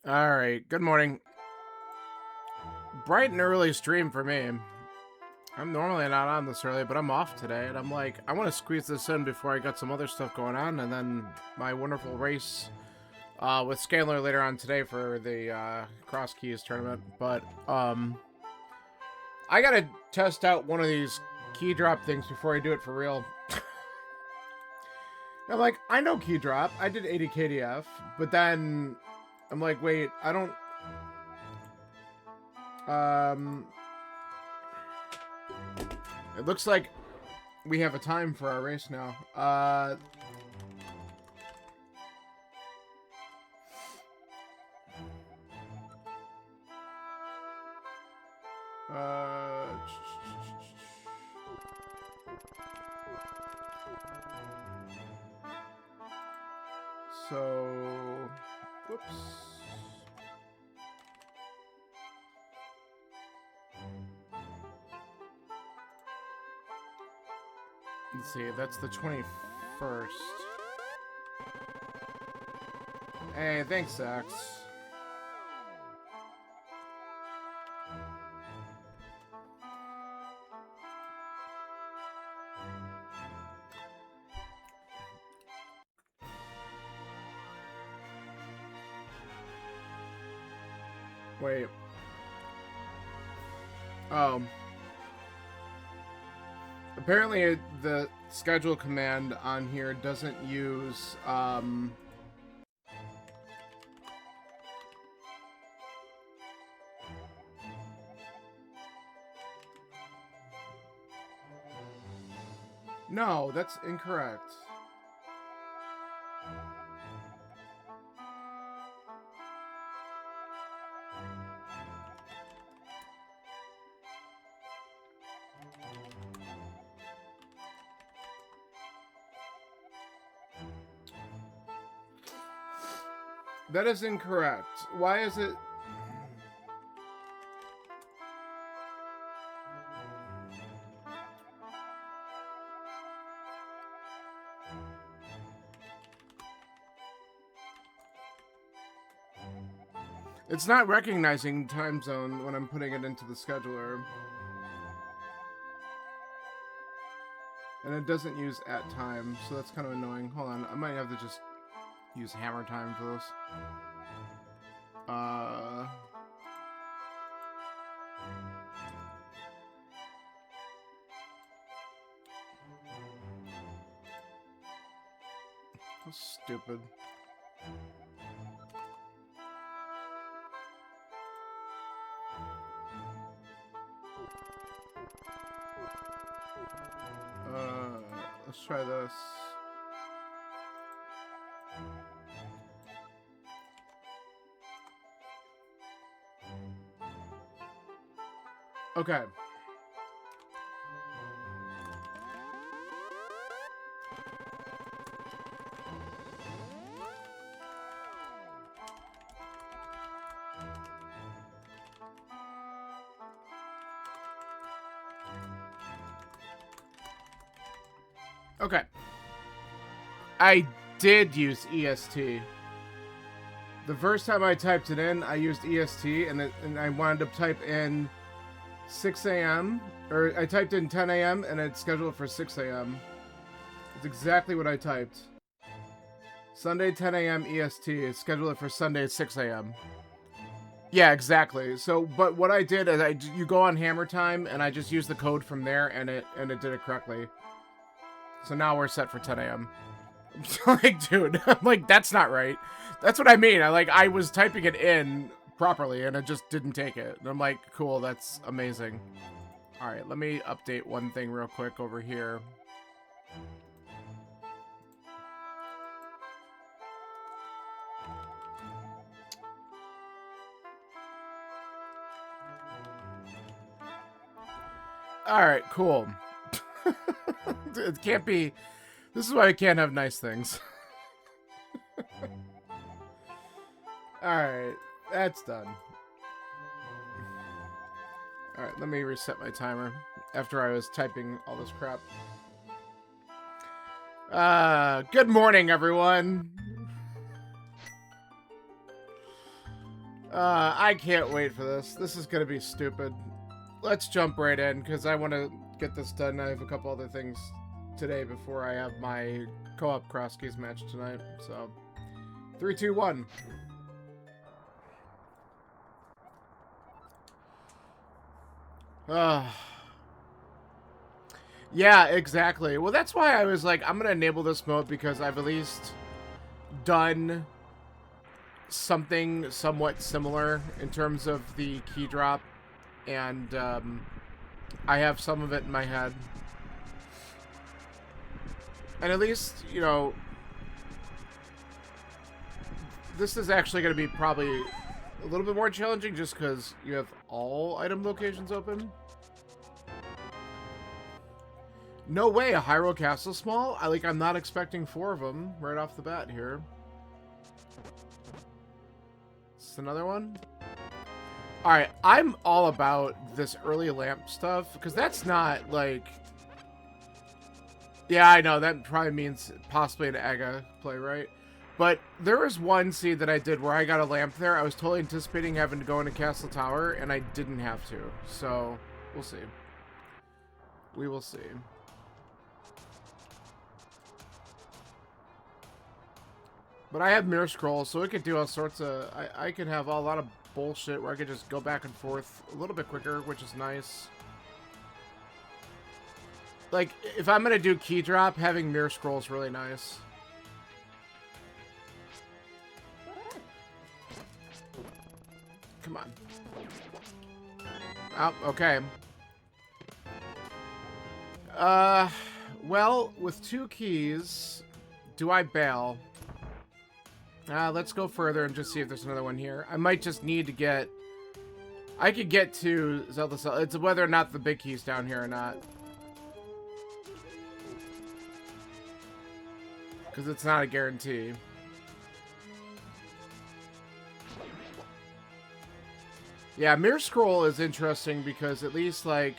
All right. Good morning. Bright and early stream for me. I'm normally not on this early, but I'm off today, and I'm like, I want to squeeze this in before I got some other stuff going on, and then my wonderful race with Scalar later on today for the Cross Keys tournament. But I gotta test out one of these key drop things before I do it for real. I'm like, I know key drop. I did 80 KDF, but then I'm like, wait, I don't. It looks like we have a time for our race now. So, whoops. Let's see, that's the 21st. Hey, thanks, Zax. Wait. Oh. Apparently, the schedule command on here doesn't use, No, that's incorrect. That is incorrect. Why is it? It's not recognizing time zone when I'm putting it into the scheduler. And it doesn't use at time, so that's kind of annoying. Hold on, I might have to just use hammer time for this. How stupid. Let's try this. Okay. Okay. I did use EST. The first time I typed it in, I used EST, and I wanted to type in 6 a.m. Or I typed in 10 a.m. and it's scheduled for 6 a.m. It's exactly what I typed. Sunday 10 a.m. EST. Schedule it for Sunday 6 a.m. Yeah, exactly. So, but what I did is you go on Hammer Time, and I just used the code from there, and it did it correctly. So now we're set for 10 a.m. Like, dude, I'm like, that's not right. That's what I mean. I was typing it in properly, and it just didn't take it. And I'm like, cool, that's amazing. All right, let me update one thing real quick over here. All right, cool. It can't be. This is why I can't have nice things. Alright, that's done. Alright, let me reset my timer after I was typing all this crap. Good morning, everyone. I can't wait for this. This is gonna be stupid. Let's jump right in, because I want to get this done. I have a couple other things today before I have my co-op cross keys match tonight. So, 3, 2, 1. Yeah, exactly. Well, that's why I was like, I'm gonna enable this mode, because I've at least done something somewhat similar in terms of the key drop, and I have some of it in my head. And at least, you know, this is actually going to be probably a little bit more challenging just because you have all item locations open. No way, a Hyrule Castle small? I'm not expecting 4 of them right off the bat here. Is this another one? Alright, I'm all about this early lamp stuff, because that's not, like... Yeah, I know, that probably means possibly an Aga play, right? But there was one seed that I did where I got a lamp there. I was totally anticipating having to go into Castle Tower, and I didn't have to. So, we'll see. We will see. But I have Mirror Scroll, so it could do all sorts of... I could have a lot of bullshit where I could just go back and forth a little bit quicker, which is nice. Like, if I'm gonna do key drop, having Mirror Scroll is really nice. Come on. Oh, okay. Well, with 2 keys, do I bail? Let's go further and just see if there's another one here. I might just need to get... I could get to Zelda Cell. It's whether or not the big key's down here or not. Because it's not a guarantee. Yeah, Mirror Scroll is interesting because at least, like,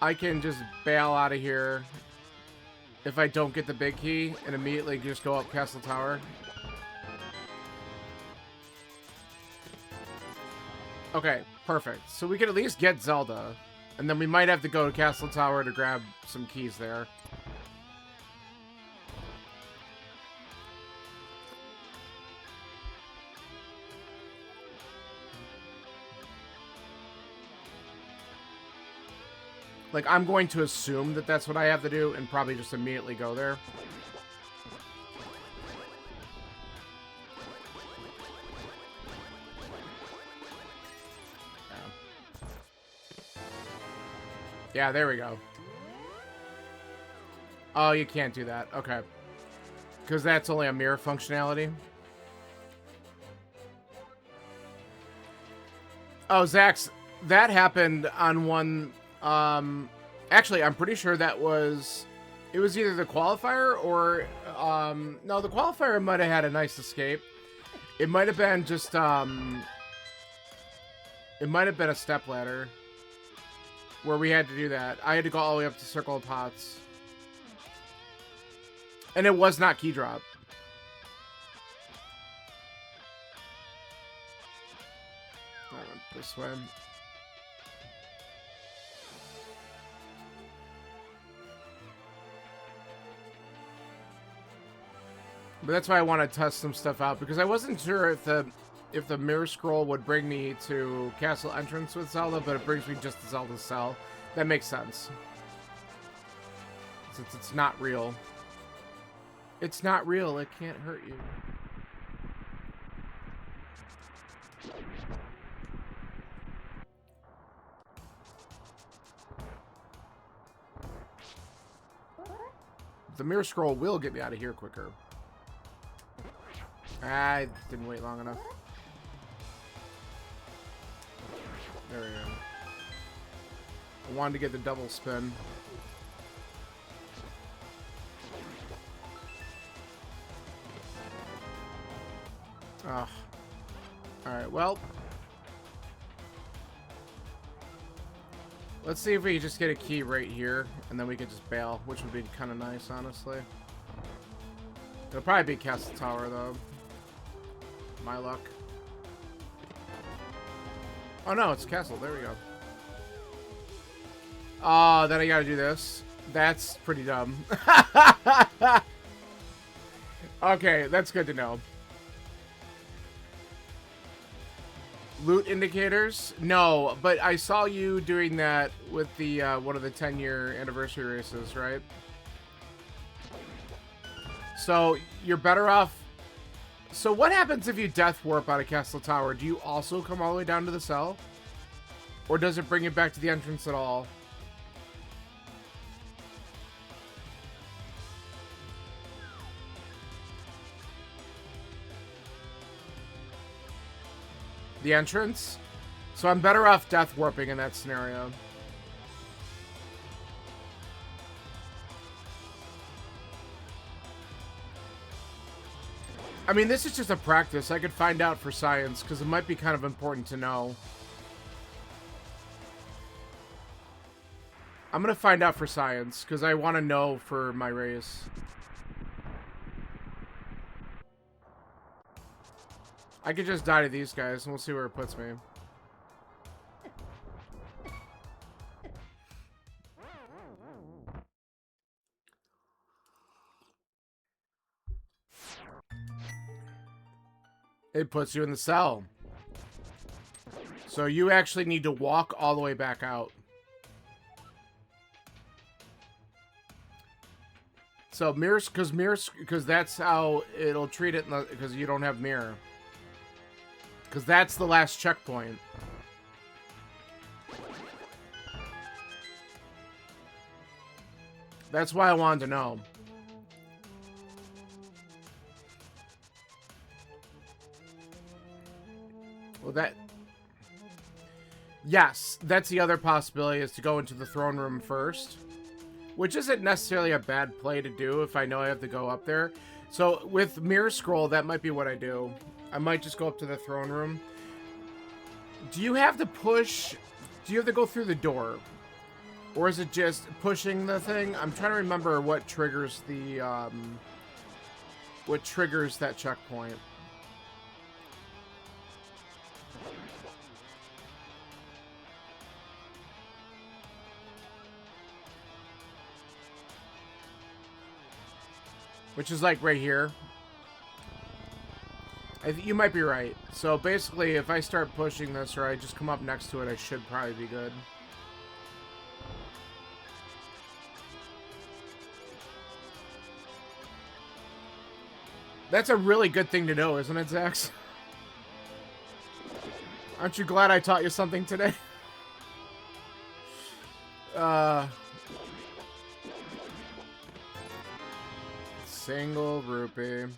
I can just bail out of here if I don't get the big key and immediately just go up Castle Tower. Okay, perfect. So we can at least get Zelda, and then we might have to go to Castle Tower to grab some keys there. Like, I'm going to assume that that's what I have to do and probably just immediately go there. Yeah, there we go. Oh, you can't do that. Okay. Because that's only a mirror functionality. Oh, Zax, that happened on one... actually, I'm pretty sure that was... It was either the qualifier or... no, the qualifier might have had a nice escape. It might have been just... It might have been a stepladder. Where we had to do that. I had to go all the way up to Circle of Pots. And it was not key drop. I went this way. But that's why I want to test some stuff out, because I wasn't sure if the Mirror Scroll would bring me to Castle Entrance with Zelda, but it brings me just to Zelda Cell. That makes sense. Since it's not real. It's not real, it can't hurt you. The Mirror Scroll will get me out of here quicker. I didn't wait long enough. There we go. I wanted to get the double spin. Ugh. Alright, well. Let's see if we can just get a key right here, and then we can just bail, which would be kind of nice, honestly. It'll probably be Castle Tower, though. My luck. Oh no, it's castle. There we go. Oh, then I gotta do this. That's pretty dumb. Okay, that's good to know. Loot indicators? No, but I saw you doing that with the one of the 10-year anniversary races, right? So you're better off. So what happens if you death warp out of Castle Tower? Do you also come all the way down to the cell? Or does it bring you back to the entrance at all? The entrance? So I'm better off death warping in that scenario. I mean, this is just a practice. I could find out for science, because it might be kind of important to know. I'm going to find out for science, because I want to know for my race. I could just die to these guys, and we'll see where it puts me. It puts you in the cell. So you actually need to walk all the way back out. So mirrors, because that's how it'll treat it, because you don't have mirror. Because that's the last checkpoint. That's why I wanted to know. Well, that... Yes, that's the other possibility, is to go into the throne room first. Which isn't necessarily a bad play to do if I know I have to go up there. So, with Mirror Scroll, that might be what I do. I might just go up to the throne room. Do you have to push... Do you have to go through the door? Or is it just pushing the thing? I'm trying to remember what triggers the... what triggers that checkpoint. Which is like right here. You might be right. So basically, if I start pushing this or I just come up next to it, I should probably be good. That's a really good thing to know, isn't it, Zax? Aren't you glad I taught you something today? Single rupee.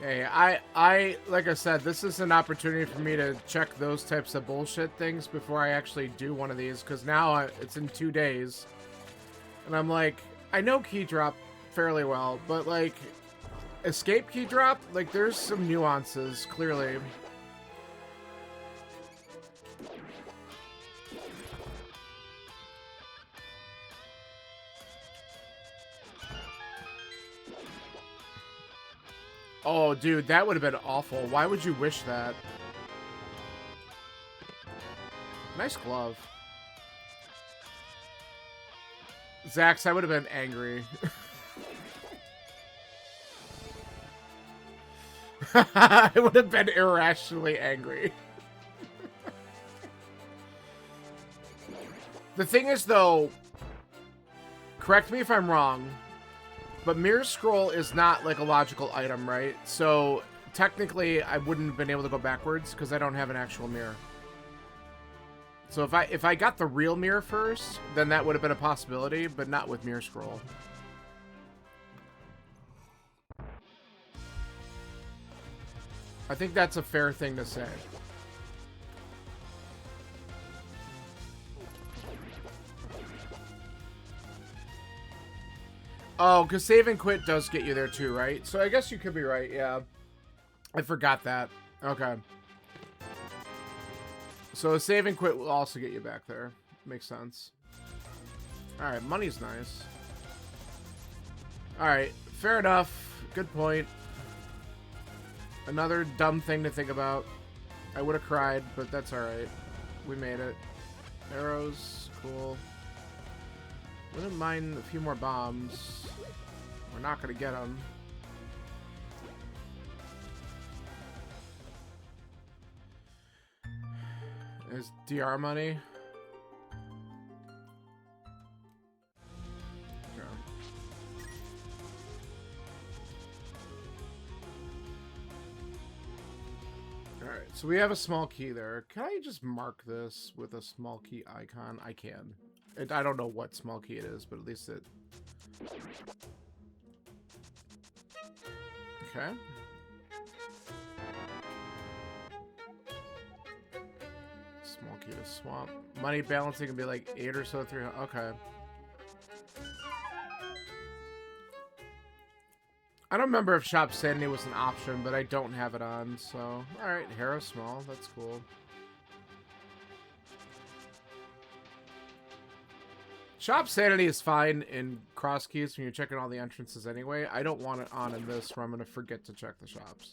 Hey, I like I said, this is an opportunity for me to check those types of bullshit things before I actually do one of these, because now it's in 2 days. And I'm like, I know key drop fairly well, but like, escape key drop, like there's some nuances, clearly. Oh, dude, that would have been awful. Why would you wish that? Nice glove. Zax, I would have been angry. I would have been irrationally angry. The thing is, though, correct me if I'm wrong, but Mirror Scroll is not like a logical item, right? So technically, I wouldn't have been able to go backwards because I don't have an actual mirror. So if I got the real mirror first, then that would have been a possibility, but not with Mirror Scroll. I think that's a fair thing to say. Oh, because save and quit does get you there too, right? So I guess you could be right, yeah. I forgot that. Okay. So a save and quit will also get you back there. Makes sense. Alright, money's nice. Alright, fair enough. Good point. Another dumb thing to think about. I would have cried, but that's alright. We made it. Arrows, cool. Wouldn't mind a few more bombs. We're not gonna get them. Is DR money? Okay. Alright, so we have a small key there. Can I just mark this with a small key icon? I can. I don't know what small key it is, but at least it... Okay. Small key to swamp. Money balancing can be like 8 or so, 300. Okay. I don't remember if Shop Sanity was an option, but I don't have it on, so... Alright, Harrow Small, that's cool. Shop Sanity is fine in cross keys when you're checking all the entrances anyway. I don't want it on in this where I'm going to forget to check the shops.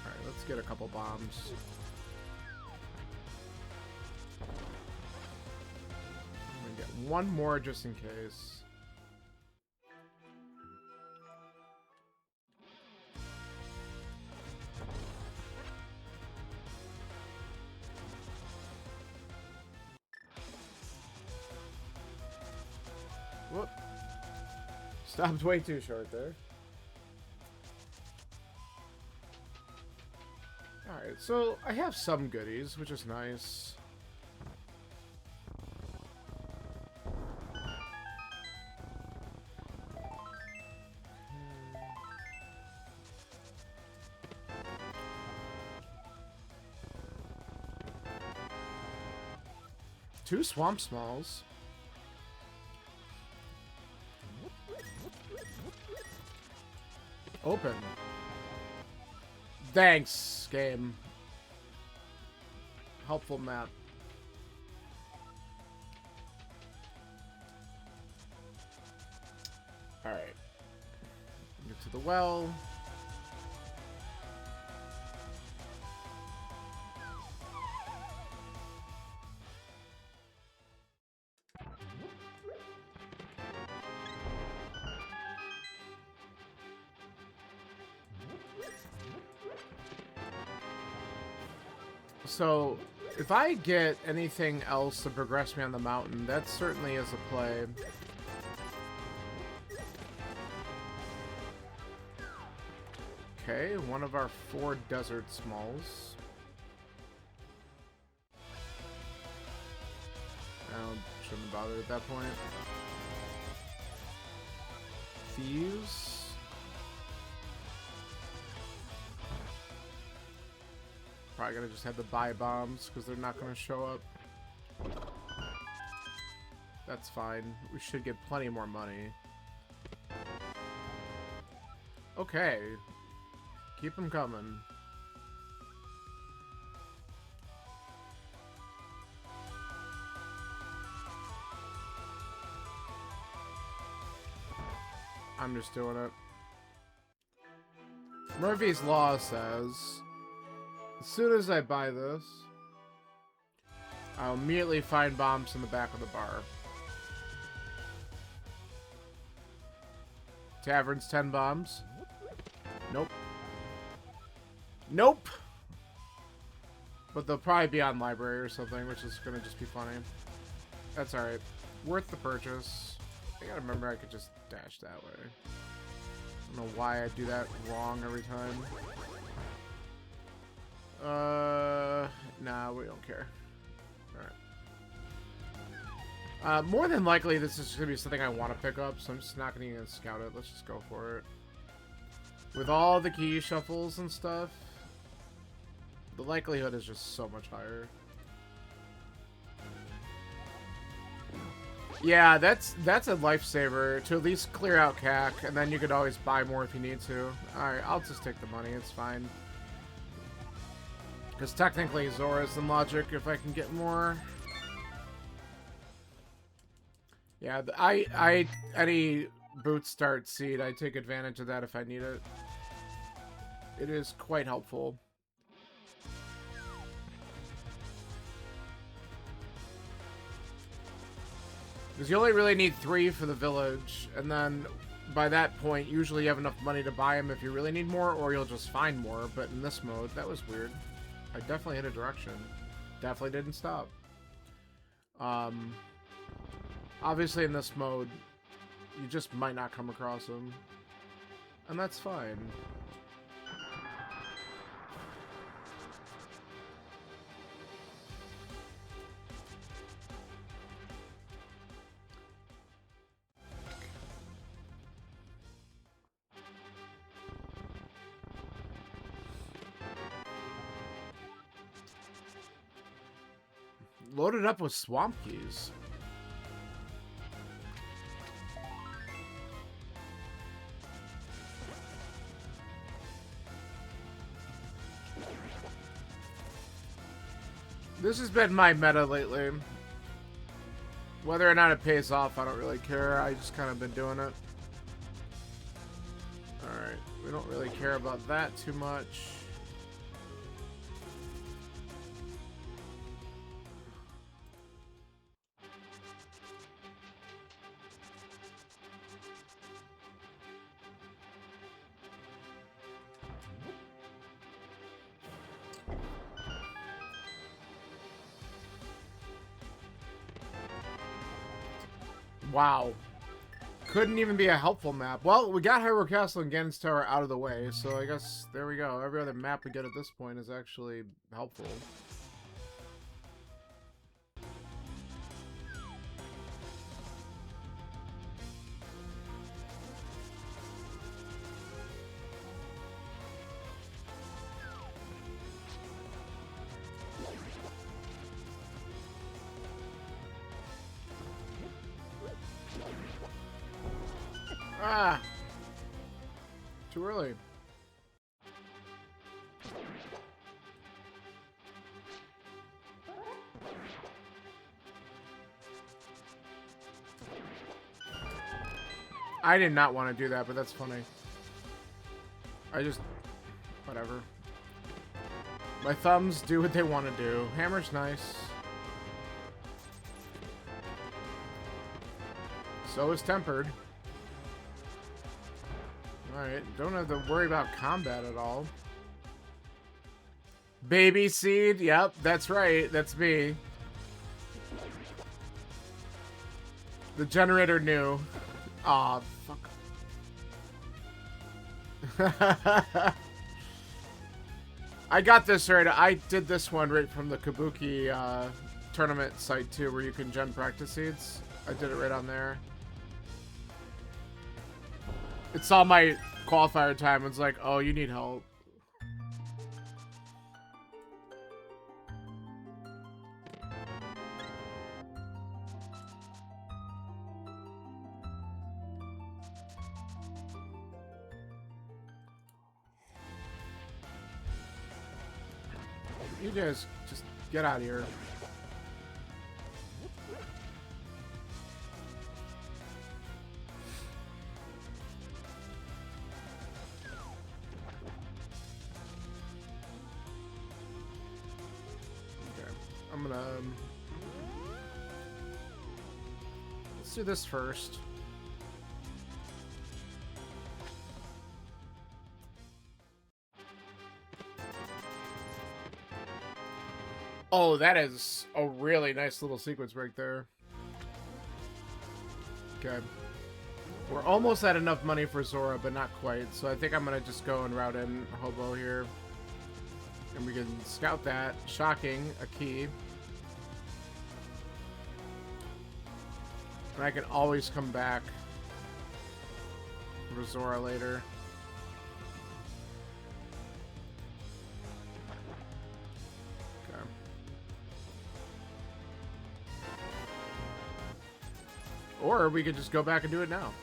Alright, let's get a couple bombs. I'm going to get one more just in case. Whoop. Stopped way too short there. Alright, so I have some goodies, which is nice. Two Swamp Smalls. Open. Thanks, game. Helpful map. Alright. Get to the well. So, if I get anything else to progress me on the mountain, that certainly is a play. Okay, one of our 4 desert smalls. I shouldn't bother at that point. Thieves. Probably gonna just have to buy bombs because they're not gonna show up. That's fine. We should get plenty more money. Okay. Keep them coming. I'm just doing it. Murphy's Law says, as soon as I buy this, I'll immediately find bombs in the back of the bar. Tavern's 10 bombs. Nope. Nope! But they'll probably be on library or something, which is gonna just be funny. That's alright. Worth the purchase. I gotta remember I could just dash that way. I don't know why I do that wrong every time. Nah, we don't care. Alright. More than likely, this is gonna be something I want to pick up, so I'm just not gonna even scout it. Let's just go for it. With all the key shuffles and stuff, the likelihood is just so much higher. Yeah, that's a lifesaver to at least clear out CAC, and then you could always buy more if you need to. Alright, I'll just take the money, it's fine. Because technically Zora's in logic if I can get more. Yeah, any boot start seed, I take advantage of that if I need it. It is quite helpful. Because you only really need 3 for the village, and then by that point, usually you have enough money to buy them if you really need more, or you'll just find more. But in this mode, that was weird. I definitely hit a direction. Definitely didn't stop. Obviously in this mode, you just might not come across them. And that's fine. Loaded up with swamp keys. This has been my meta lately. Whether or not it pays off, I don't really care. I just kind of been doing it. Alright, we don't really care about that too much. Wow. Couldn't even be a helpful map. Well, we got Hyrule Castle and Ganon's Tower out of the way, so I guess there we go. Every other map we get at this point is actually helpful. Ah! Too early. I did not want to do that, but that's funny. Whatever. My thumbs do what they want to do. Hammer's nice. So is tempered. Alright, don't have to worry about combat at all. Baby Seed, yep, that's right, that's me. The generator knew. Aw, fuck. I got this right. I did this one right from the Kabuki tournament site too, where you can gen practice seeds. I did it right on there. It saw my qualifier time and was like, oh, you need help. You guys just get out of here. I'm gonna... let's do this first. Oh, that is a really nice little sequence right there. Okay. We're almost at enough money for Zora, but not quite. So I think I'm gonna just go and route in Hobo here. And we can scout that. Shocking, a key. And I can always come back for Zora later. Okay. Or we could just go back and do it now.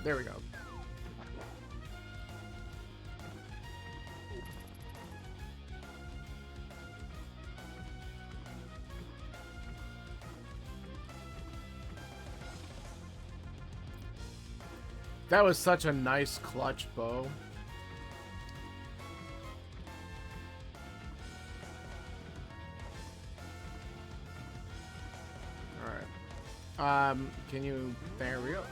There we go. That was such a nice clutch bow. Alright. Can you... There we go.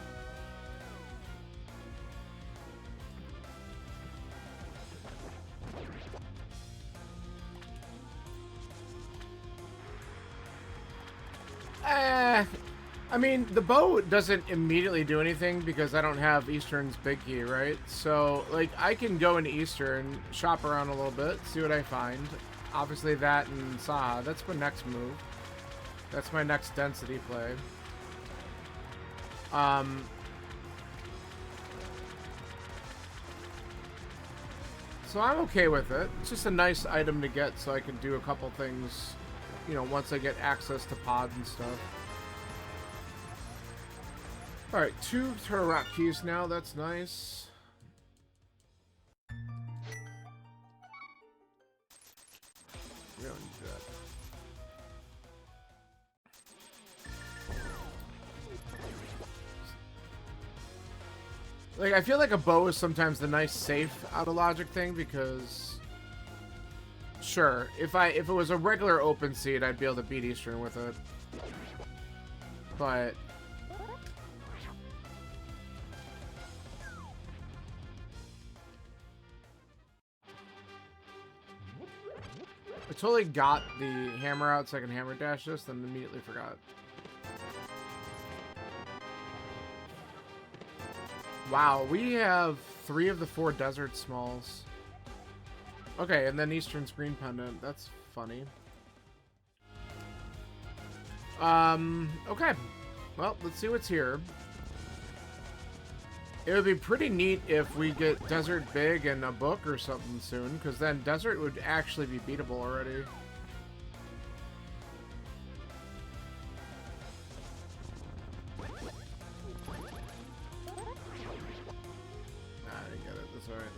I mean, the bow doesn't immediately do anything because I don't have Eastern's big key, right? So, like, I can go into Eastern, shop around a little bit, see what I find. Obviously that and Saha, that's my next move. That's my next density play. So I'm okay with it. It's just a nice item to get so I can do a couple things, you know, once I get access to pods and stuff. Alright, 2 turtle rock keys now, that's nice. We don't need that. Like, I feel like a bow is sometimes the nice safe out of logic thing because... Sure, if it was a regular open seed, I'd be able to beat Eastern with it. But... I totally got the hammer out so I can hammer dash this, then immediately forgot. Wow, we have 3 of the 4 desert smalls. Okay, and then Eastern's green pendant. That's funny. Okay. Well, let's see what's here. It would be pretty neat if we get Desert Big and a book or something soon, because then Desert would actually be beatable already. I didn't get it. That's alright.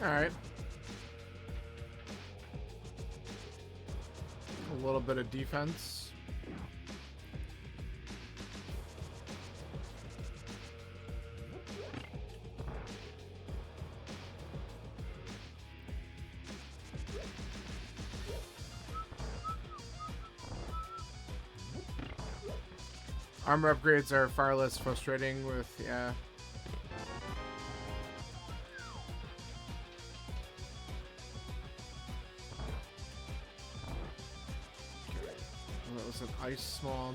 Alright. A little bit of defense. Armor upgrades are far less frustrating with, yeah. That was an ice small.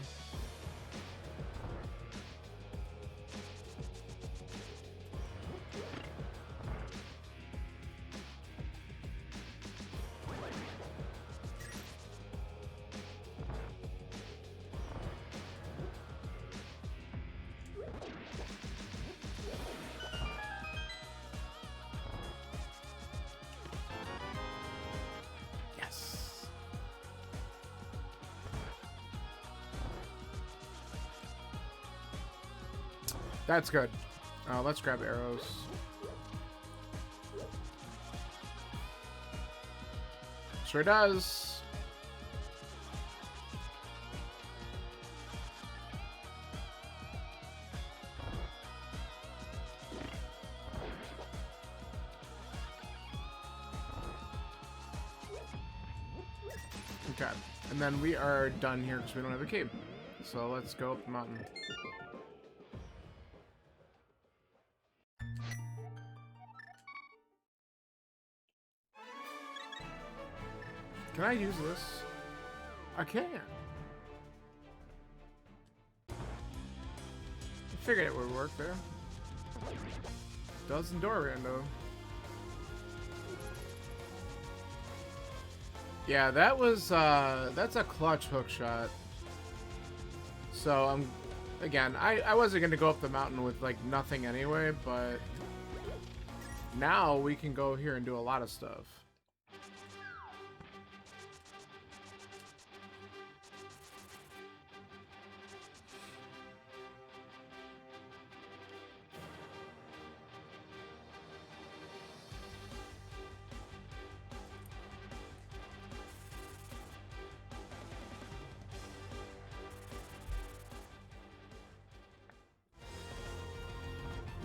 That's good. Let's grab arrows. Sure does. Okay. And then we are done here because we don't have a key. So let's go up the mountain. Can I use this? I can. I figured it would work there. Does in door rando. Yeah, that was that's a clutch hook shot. So again, I wasn't gonna go up the mountain with like nothing anyway, but now we can go here and do a lot of stuff.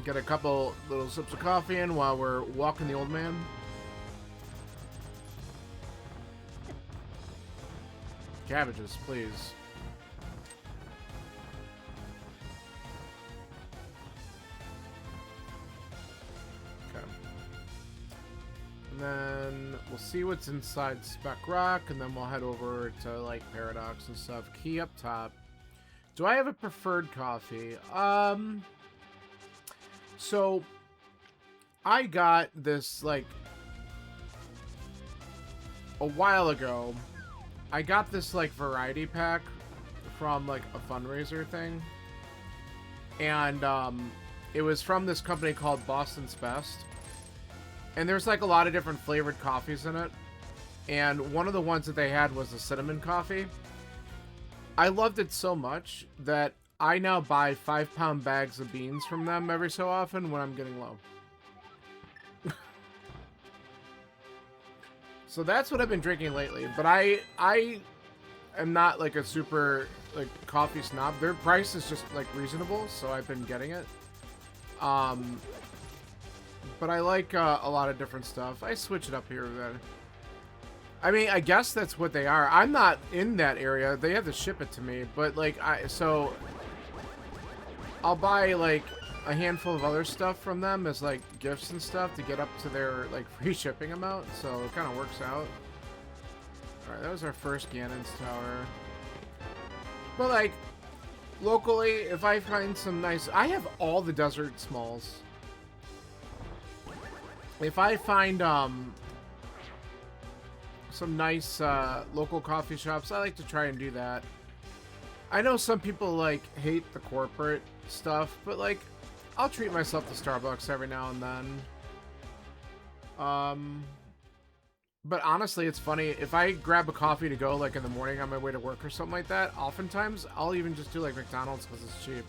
Get a couple little sips of coffee in while we're walking the old man. Cabbages, please. Okay. And then we'll see what's inside Spec Rock, and then we'll head over to, like, Paradox and stuff. Key up top. Do I have a preferred coffee? So, I got this, like, a while ago. I got this, like, variety pack from, like, a fundraiser thing. And, it was from this company called Boston's Best. And there's, like, a lot of different flavored coffees in it. And one of the ones that they had was the cinnamon coffee. I loved it so much that I now buy 5-pound bags of beans from them every so often when I'm getting low. So that's what I've been drinking lately. But I am not like a super like coffee snob. Their price is just like reasonable, so I've been getting it. But I like a lot of different stuff. I switch it up here and there. I mean, I guess that's what they are. I'm not in that area. They have to ship it to me, but like so I'll buy like a handful of other stuff from them as like gifts and stuff to get up to their like free shipping amount, so it kind of works out. Alright, that was our first Ganon's Tower. But like, locally, if I find some nice... I have all the Desert Smalls. If I find some nice local coffee shops, I like to try and do that. I know some people like hate the corporate stuff, but like I'll treat myself to Starbucks every now and then. But honestly, it's funny, if I grab a coffee to go like in the morning on my way to work or something like that, oftentimes I'll even just do like McDonald's because it's cheap.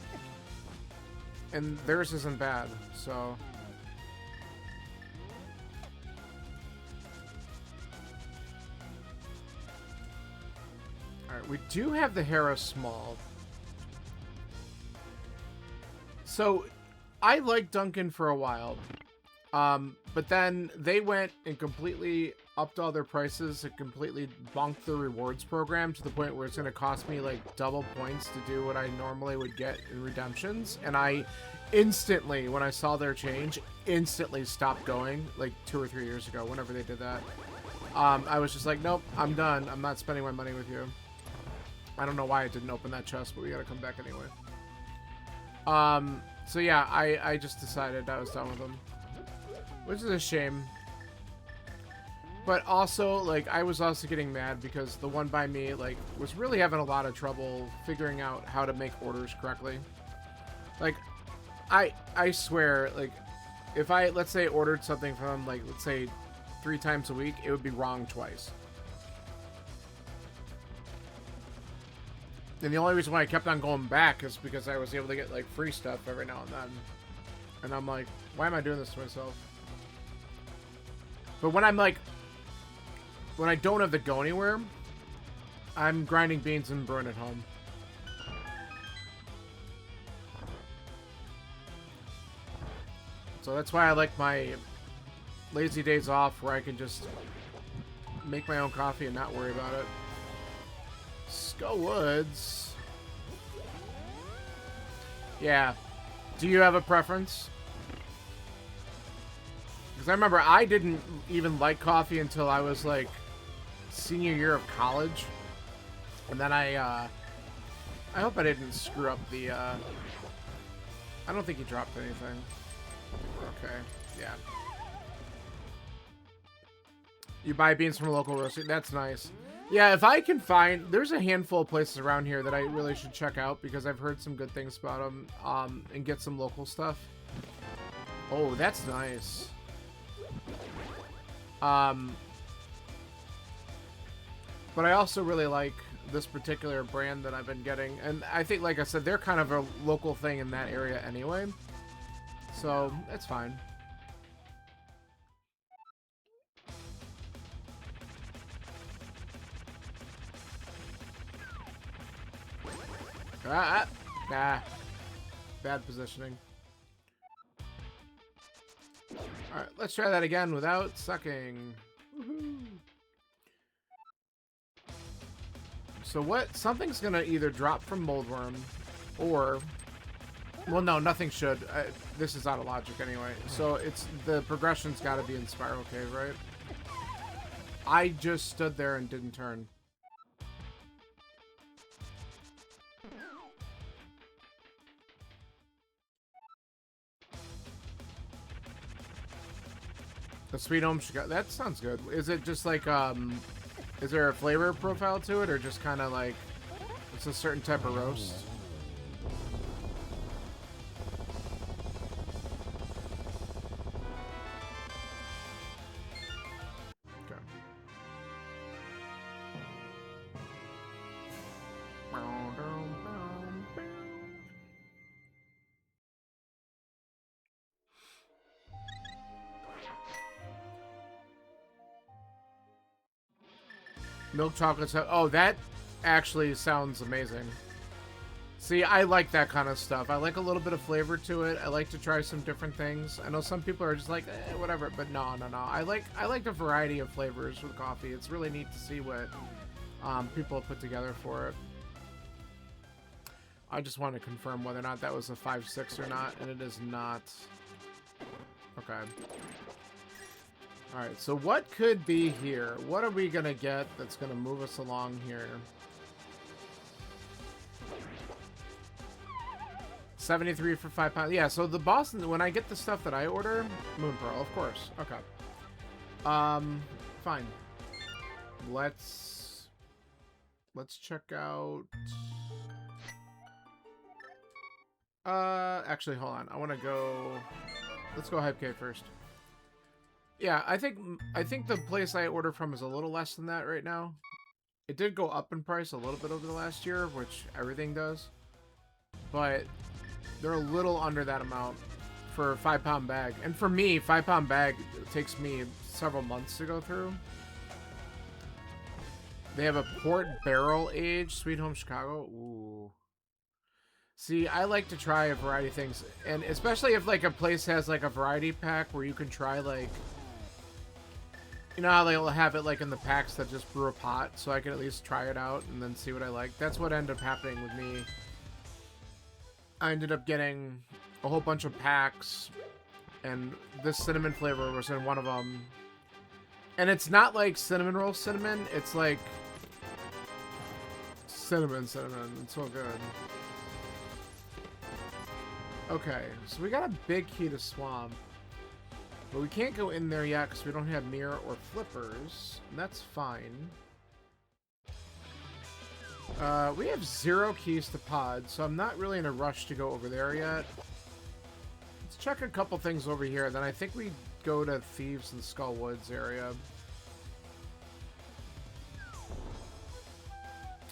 And theirs isn't bad, so... Alright, we do have the Hera Small. So, I liked Dunkin' for a while. But then they went and completely upped all their prices and completely bonked the rewards program to the point where it's going to cost me like double points to do what I normally would get in redemptions. And I instantly, when I saw their change, instantly stopped going like 2 or 3 years ago, whenever they did that. I was just like, nope, I'm done. I'm not spending my money with you. I don't know why I didn't open that chest, but we got to come back anyway. So yeah, I just decided I was done with them. Which is a shame. But also, like, I was also getting mad because the one by me, like, was really having a lot of trouble figuring out how to make orders correctly. Like, I swear, like, if I, let's say, ordered something from, like, let's say, 3 times a week, it would be wrong twice. And the only reason why I kept on going back is because I was able to get, like, free stuff every now and then. And I'm like, why am I doing this to myself? But when I'm, like, when I don't have to go anywhere, I'm grinding beans and brewing at home. So that's why I like my lazy days off where I can just make my own coffee and not worry about it. Skull Woods. Yeah. Do you have a preference? Because I remember I didn't even like coffee until I was like senior year of college. And then I hope I didn't screw up the, I don't think he dropped anything. Okay, yeah. You buy beans from a local roaster. That's nice. Yeah, if I can find... There's a handful of places around here that I really should check out because I've heard some good things about them, and get some local stuff. Oh, that's nice. But I also really like this particular brand that I've been getting. And I think, like I said, they're kind of a local thing in that area anyway. So, it's fine. Bad positioning. Alright, let's try that again without sucking. Woohoo. So what? Something's gonna either drop from Moldworm, or... Well, no, nothing should. This is out of logic anyway. So it's... The progression's gotta be in Spiral Cave, right? I just stood there and didn't turn. The Sweet Home Chicago. That sounds good. Is it just like, is there a flavor profile to it, or just kind of like, it's a certain type of roast? Okay. Milk chocolate. Oh, that actually sounds amazing. See, I like that kind of stuff. I like a little bit of flavor to it. I like to try some different things. I know some people are just like, whatever, but no. I like the variety of flavors with coffee. It's really neat to see what people have put together for it. I just want to confirm whether or not that was a 5-6 or not, and it is not. Okay. Alright, so what could be here? What are we gonna get that's gonna move us along here? 73 for £5. Yeah, so the boss, when I get the stuff that I order, Moon Pearl, of course. Okay. Fine. Let's check out... actually, hold on. I want to go... Let's go Hype Cave first. Yeah, I think the place I order from is a little less than that right now. It did go up in price a little bit over the last year, which everything does. But they're a little under that amount for a 5-pound bag. And for me, 5-pound bag takes me several months to go through. They have a port barrel aged Sweet Home Chicago. Ooh. See, I like to try a variety of things. And especially if like a place has like a variety pack where you can try like... You know how they'll have it like in the packs that just brew a pot, so I can at least try it out and then see what I like. That's what ended up happening with me. I ended up getting a whole bunch of packs, and this cinnamon flavor was in one of them. And it's not like cinnamon roll cinnamon, it's like cinnamon. It's so good. Okay, so we got a big key to Swamp. But we can't go in there yet because we don't have mirror or flippers. And that's fine. We have 0 keys to Pod, so I'm not really in a rush to go over there yet. Let's check a couple things over here. Then I think we go to Thieves and Skull Woods area.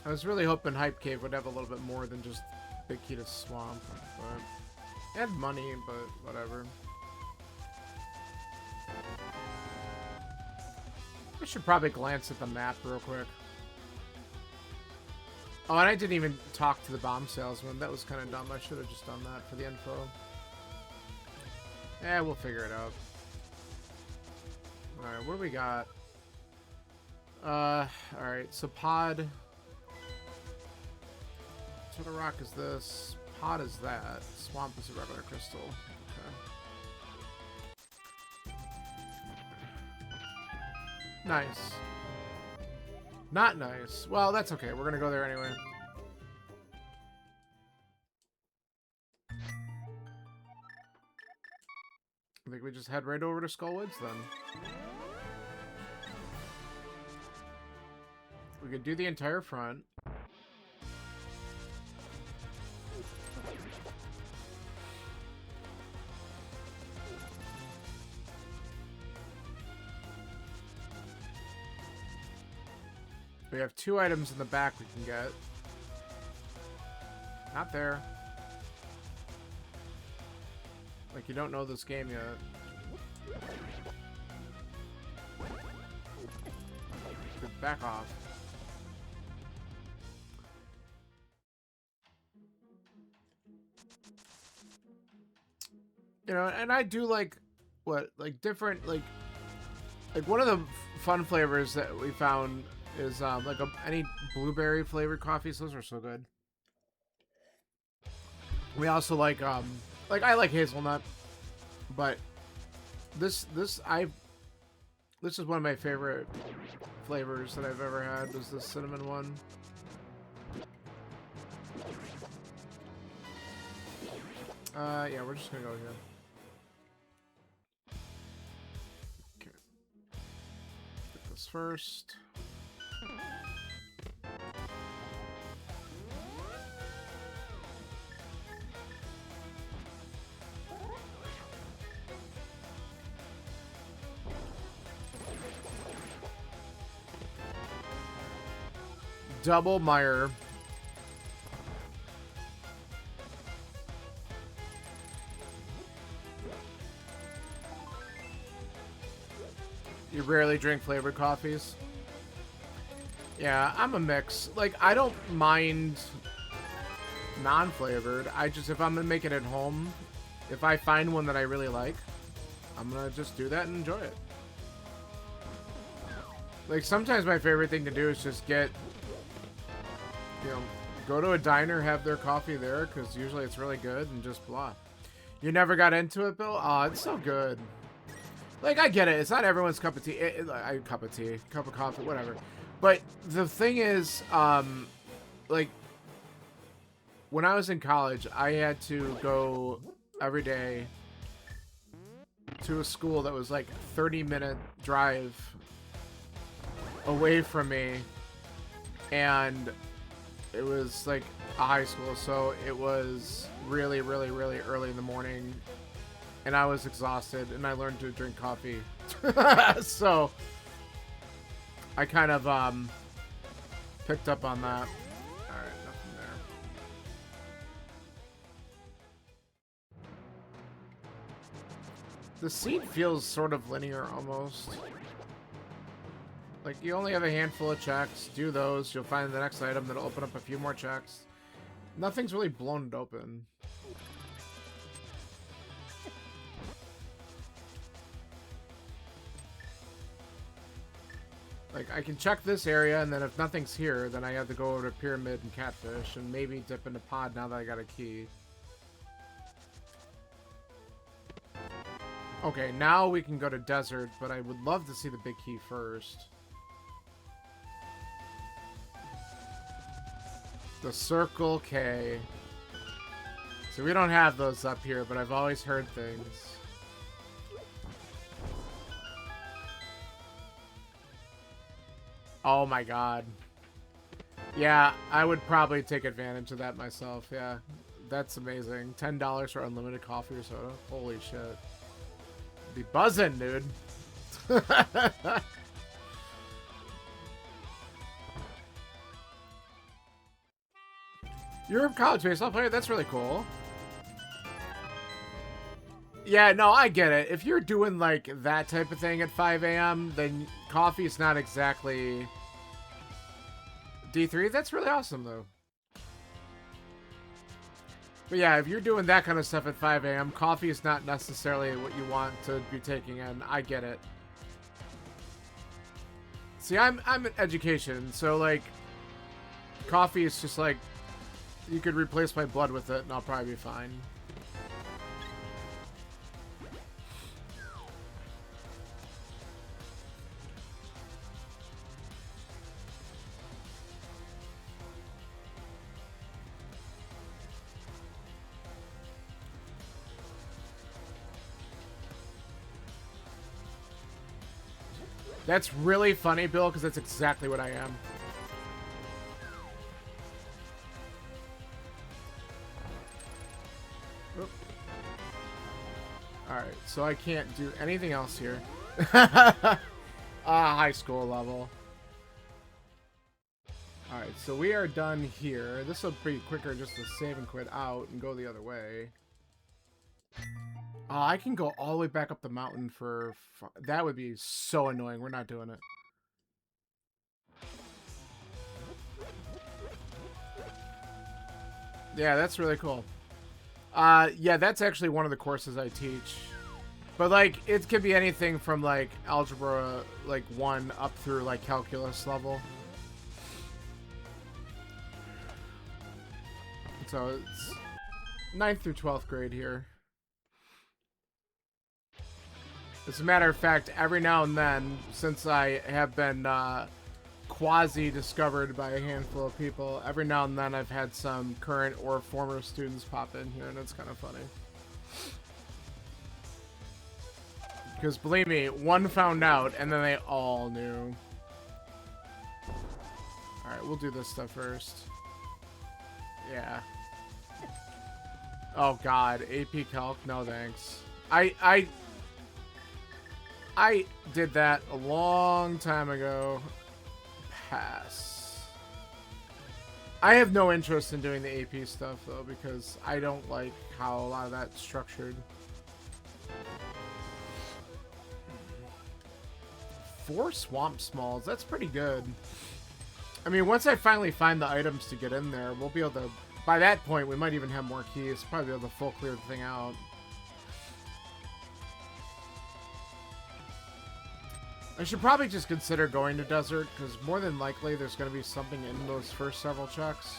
I was really hoping Hype Cave would have a little bit more than just big key to Swamp. But, and money, but whatever. I should probably glance at the map real quick. Oh, and I didn't even talk to the bomb salesman. That was kind of dumb. I should have just done that for the info. Yeah, we'll figure it out. Alright, what do we got? Alright, so Pod. What sort of rock is this? Pod is that. Swamp is a regular crystal. Nice. Not nice. Well, that's okay. We're gonna go there anyway. I think we just head right over to Skullwoods then. We could do the entire front. We have 2 items in the back we can get. Not there. Like you don't know this game yet. Good, back off. You know, and I do like what, like different, like one of the fun flavors that we found is like any blueberry flavored coffees. Those are so good. We also like I like hazelnut, but this is one of my favorite flavors that I've ever had. Is the cinnamon one. Yeah, we're just gonna go here. Okay. Get this first. Double Meyer. You rarely drink flavored coffees? Yeah, I'm a mix. Like, I don't mind non-flavored. I just, if I'm gonna make it at home, if I find one that I really like, I'm gonna just do that and enjoy it. Like, sometimes my favorite thing to do is just get, you know, go to a diner, have their coffee there, because usually it's really good, and just blah. You never got into it, Bill? Oh, it's so good. Like, I get it. It's not everyone's cup of tea. Cup of coffee, whatever. But the thing is, like, when I was in college, I had to go every day to a school that was like 30-minute drive away from me. And it was like a high school, so it was really, really, really early in the morning. And I was exhausted, and I learned to drink coffee. So I kind of picked up on that. Alright, nothing there. The seed feels sort of linear almost. Like, you only have a handful of checks. Do those. You'll find the next item that'll open up a few more checks. Nothing's really blown it open. Like, I can check this area, and then if nothing's here, then I have to go over to Pyramid and Catfish, and maybe dip into Pod now that I got a key. Okay, now we can go to Desert, but I would love to see the big key first. The Circle K. So we don't have those up here, but I've always heard things. Oh my god. Yeah, I would probably take advantage of that myself, yeah. That's amazing. $10 for unlimited coffee or soda. Holy shit. Be buzzing, dude. You're a college baseball player? That's really cool. Yeah, no, I get it. If you're doing, like, that type of thing at 5 a.m., then coffee is not exactly D3. That's really awesome, though. But yeah, if you're doing that kind of stuff at 5 a.m., coffee is not necessarily what you want to be taking in. I get it. See, I'm in education, so, like, coffee is just, like, you could replace my blood with it, and I'll probably be fine. That's really funny, Bill, because that's exactly what I am. Alright, so I can't do anything else here. High school level. Alright, so we are done here. This will be quicker just to save and quit out and go the other way. I can go all the way back up the mountain for... That would be so annoying. We're not doing it. Yeah, that's really cool. Yeah, that's actually one of the courses I teach. But, like, it could be anything from, like, algebra, like, 1 up through, like, calculus level. So it's 9th through 12th grade here. As a matter of fact, every now and then, since I have been quasi-discovered by a handful of people, every now and then I've had some current or former students pop in here, and it's kind of funny. Because believe me, one found out, and then they all knew. Alright, we'll do this stuff first. Yeah. Oh god, AP Calc? No thanks. I did that a long time ago. Pass. I have no interest in doing the AP stuff, though, because I don't like how a lot of that's structured. 4 Swamp Smalls, that's pretty good. I mean, once I finally find the items to get in there, we'll be able to... By that point, we might even have more keys. Probably be able to full clear the thing out. I should probably just consider going to Desert, because more than likely there's going to be something in those first several checks.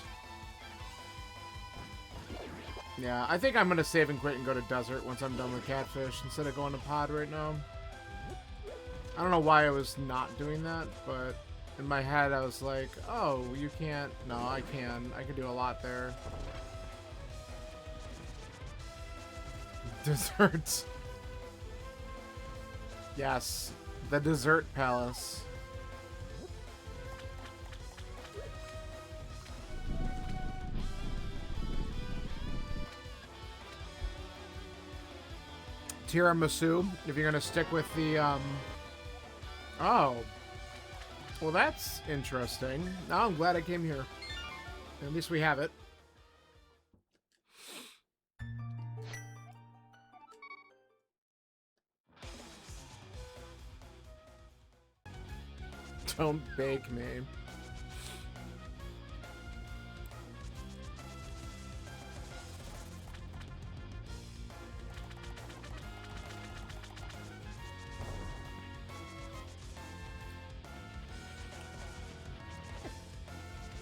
Yeah, I think I'm going to save and quit and go to Desert once I'm done with Catfish, instead of going to Pod right now. I don't know why I was not doing that, but in my head I was like, oh, you can't. No, I can. I can do a lot there. Desserts. Yes, the Dessert Palace. Tiramisu, if you're going to stick with the, Oh. Well, that's interesting. Now I'm glad I came here. At least we have it. Don't bake me.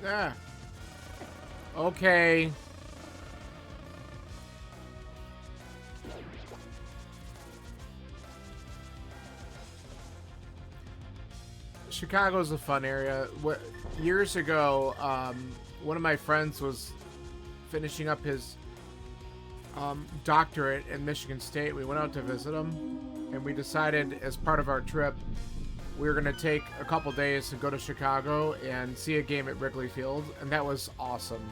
Yeah. Okay. Chicago's a fun area. Years ago, one of my friends was finishing up his doctorate in Michigan State. We went out to visit him, and we decided as part of our trip we were going to take a couple days to go to Chicago and see a game at Wrigley Field, and that was awesome.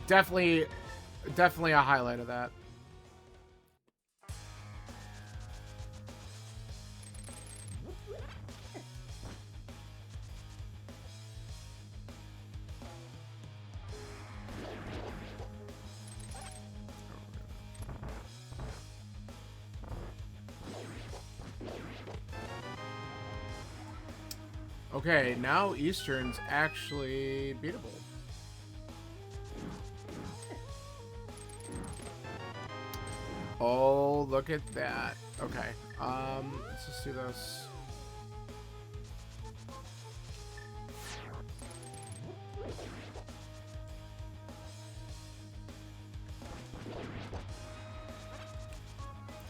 Definitely a highlight of that. Okay, now Eastern's actually beatable. Oh, look at that. Okay, let's just do this.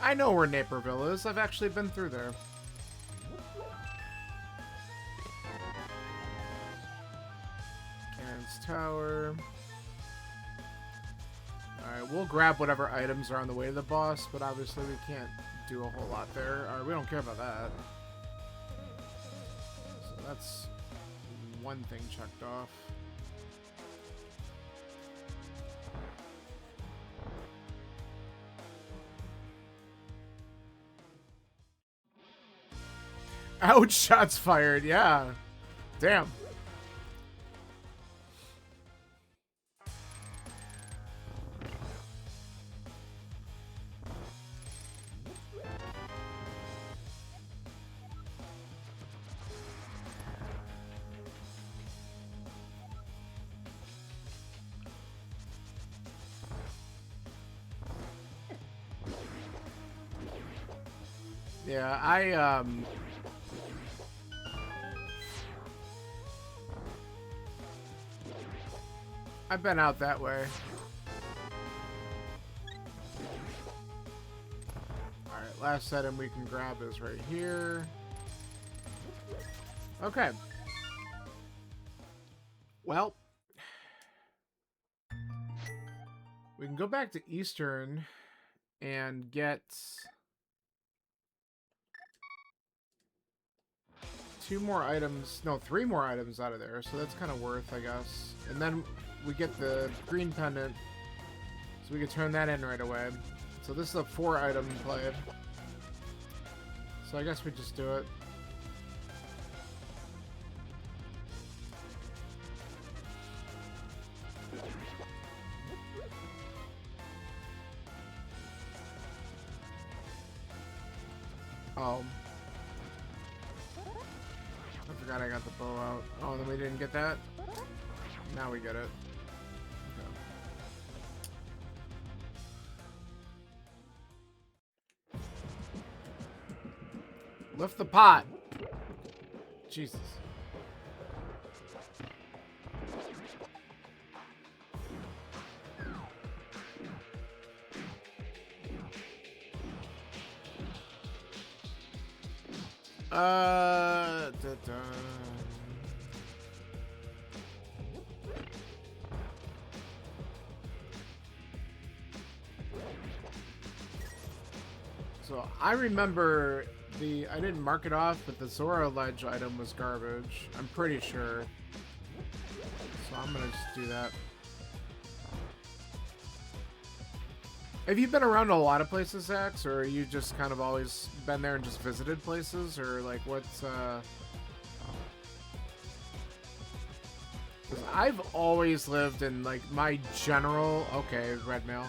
I know where Naperville is. I've actually been through there. Tower. Alright, we'll grab whatever items are on the way to the boss, but obviously we can't do a whole lot there. We don't care about that. So that's one thing checked off. Ouch, shots fired, yeah. Damn. Yeah, I've been out that way. Alright, last item we can grab is right here. Okay. Well, we can go back to Eastern and get 2 more items, no, 3 more items out of there, so that's kind of worth, I guess. And then we get the green pendant, so we can turn that in right away. So this is a 4 item play. So I guess we just do it. Oh. I forgot I got the bow out. Oh, then we didn't get that? Now we get it. Okay. Lift the pot! Jesus. So I remember I didn't mark it off, but the Zora Ledge item was garbage. I'm pretty sure. So I'm gonna just do that. Have you been around a lot of places, Zax, or are you just kind of always been there and just visited places, or like what's 'cause I've always lived in like my general, okay, red mail,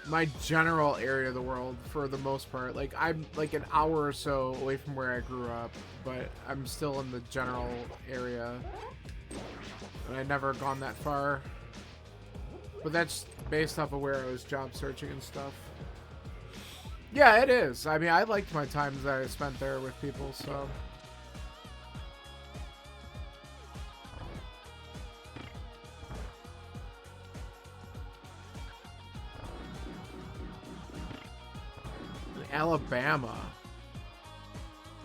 my general area of the world for the most part. Like I'm like an hour or so away from where I grew up, but I'm still in the general area, and I've never gone that far. But that's based off of where I was job searching and stuff. Yeah, it is. I mean, I liked my times that I spent there with people, so. Alabama.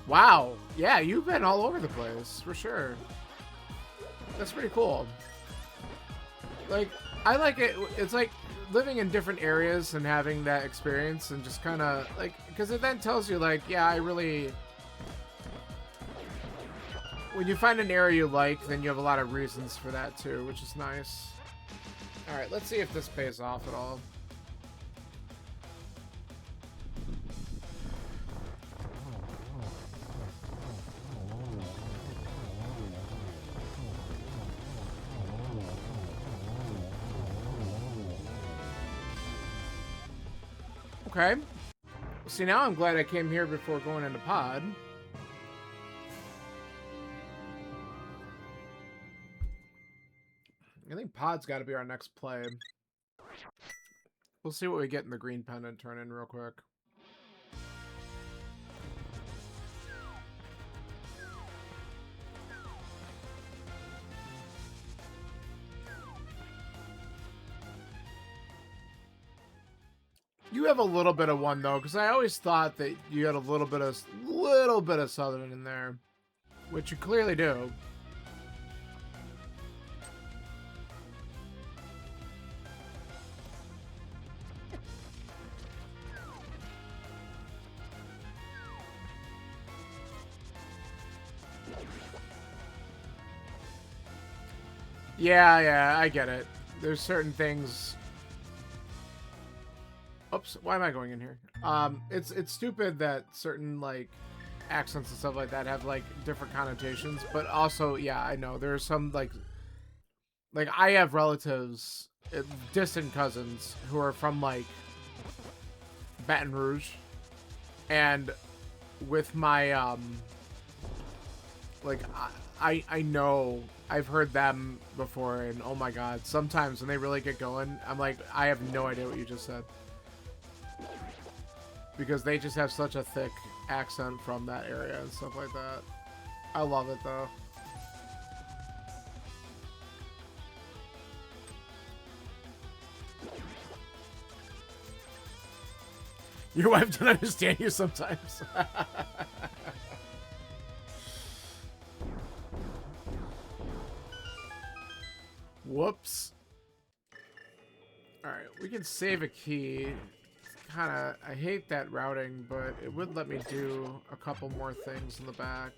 Wow. Yeah, you've been all over the place, for sure. That's pretty cool. Like, I like it. It's like living in different areas and having that experience and just kind of like, because it then tells you like, yeah, I really, when you find an area you like, then you have a lot of reasons for that too, which is nice. All right, let's see if this pays off at all. Okay. See, now I'm glad I came here before going into pod. I think pod's got to be our next play. We'll see what we get in the green pendant turn in real quick. You have a little bit of one though, because I always thought that you had a little bit of southern in there, which you clearly do. Yeah, I get it. There's certain things. Oops, why am I going in here? It's stupid that certain like accents and stuff like that have like different connotations, but also, yeah, I know there's some like I have relatives, distant cousins who are from like Baton Rouge, and with my like I know I've heard them before, and oh my god, sometimes when they really get going, I'm like, I have no idea what you just said. because they just have such a thick accent from that area and stuff like that. I love it though. Your wife doesn't understand you sometimes. Whoops. Alright, we can save a key. Kinda, I hate that routing, but it would let me do a couple more things in the back.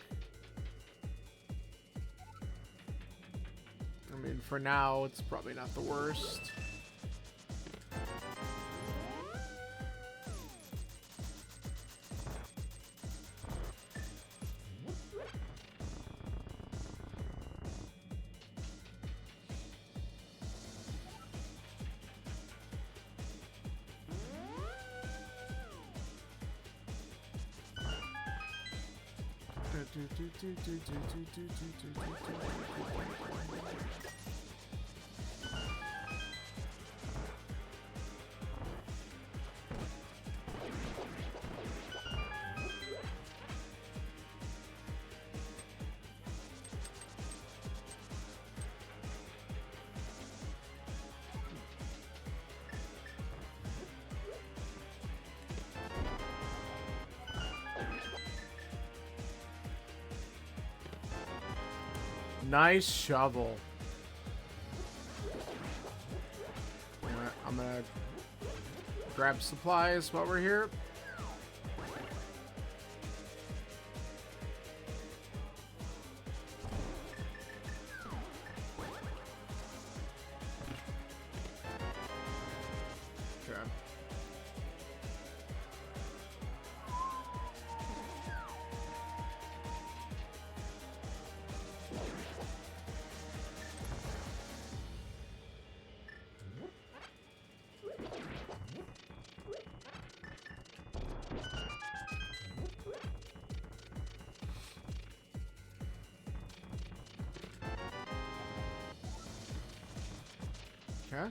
I mean, for now, it's probably not the worst. Nice shovel. I'm gonna grab supplies while we're here. Okay. Okay.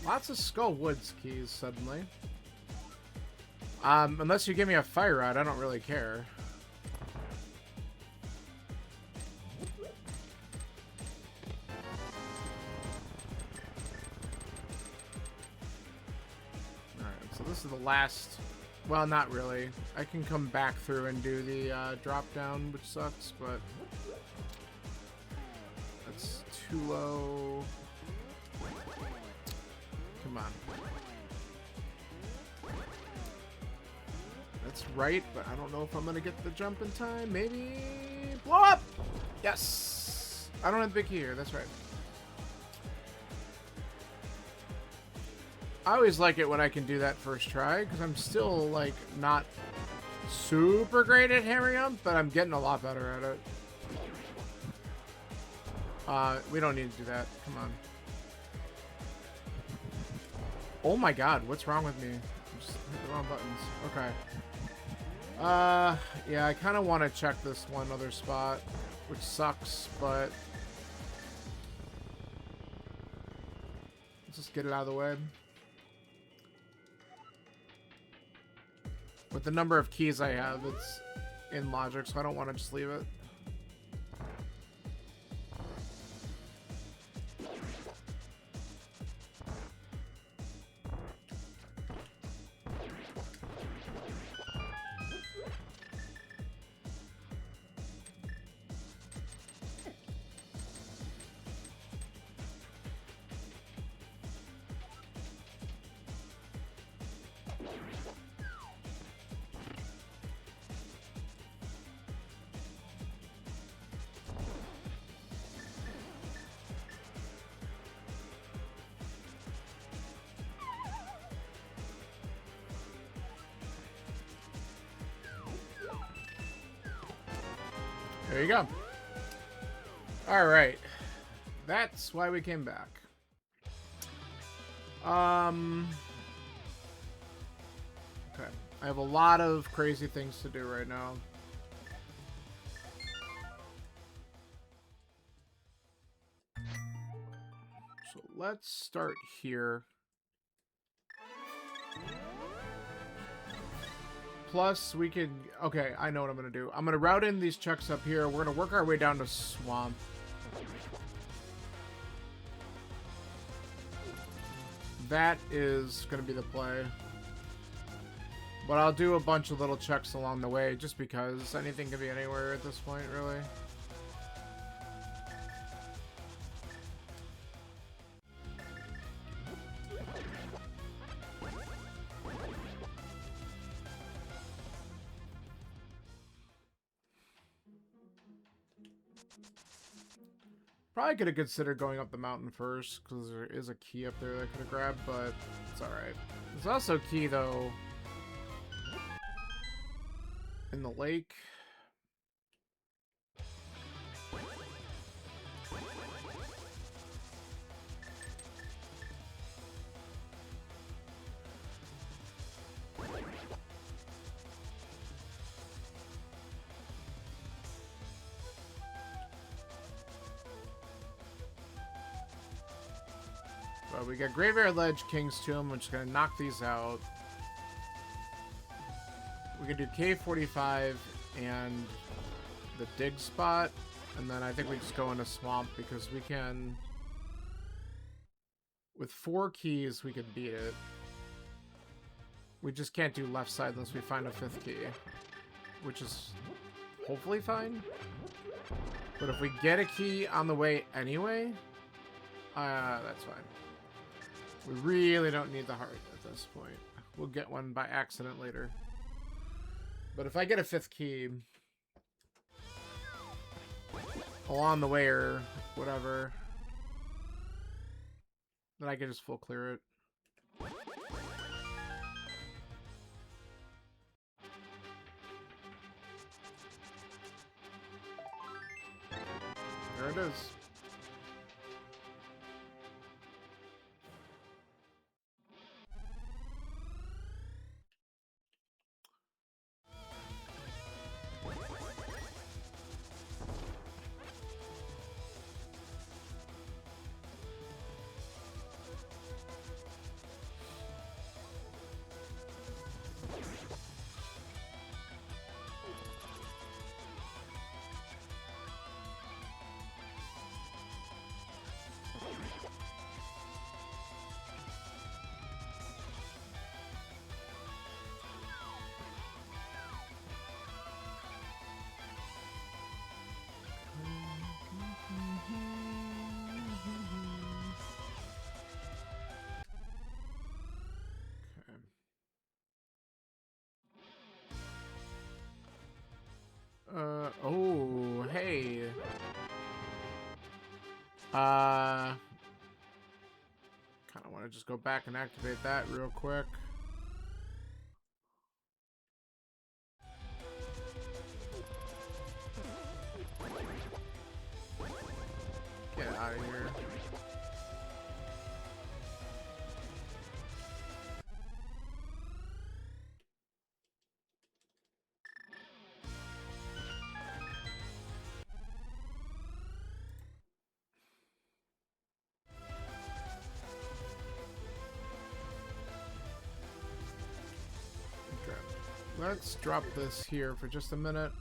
Lots of Skull Woods keys suddenly. Unless you give me a fire rod, I don't really care. This is the last. Well, not really. I can come back through and do the drop down, which sucks, but that's too low. Come on. That's right, but I don't know if I'm gonna get the jump in time. Maybe blow up. Yes. I don't have the big key here. That's right. I always like it when I can do that first try, because I'm still, like, not super great at hammering up, but I'm getting a lot better at it. We don't need to do that. Come on. Oh my god, what's wrong with me? I just hit the wrong buttons. Okay. Yeah, I kind of want to check this one other spot, which sucks, but let's just get it out of the way. With the number of keys I have, it's in logic, so I don't want to just leave it. There you go. All right. That's why we came back. Okay. I have a lot of crazy things to do right now. So let's start here. Plus, we can... Okay, I know what I'm going to do. I'm going to route in these chucks up here. We're going to work our way down to Swamp. That is going to be the play. But I'll do a bunch of little chucks along the way, just because anything can be anywhere at this point, really. Probably could have considered going up the mountain first, because there is a key up there that I could have grabbed, but it's alright. There's also a key, though, in the lake. But we got Graveyard Ledge, King's Tomb, which is going to knock these out. We can do K45 and the dig spot, and then I think we just go into Swamp because we can... With 4 keys, we can beat it. We just can't do left side unless we find a 5th key, which is hopefully fine. But if we get a key on the way anyway, that's fine. We really don't need the heart at this point. We'll get one by accident later. But if I get a 5th key along the way or whatever, then I can just full clear it. There it is. Oh, hey. Kind of want to just go back and activate that real quick. Get out of here. Let's drop this here for just a minute.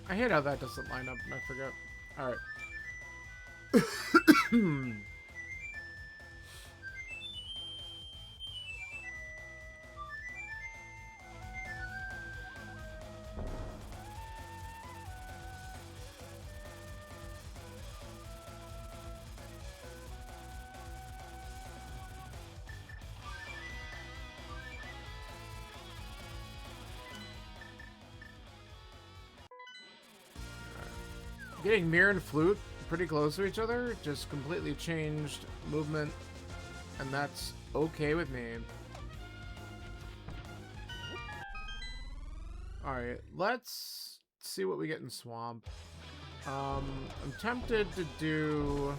I hate how that doesn't line up, and I forget. Alright. Getting mirror and flute pretty close to each other just completely changed movement, and that's okay with me. Alright, let's see what we get in Swamp. I'm tempted to do...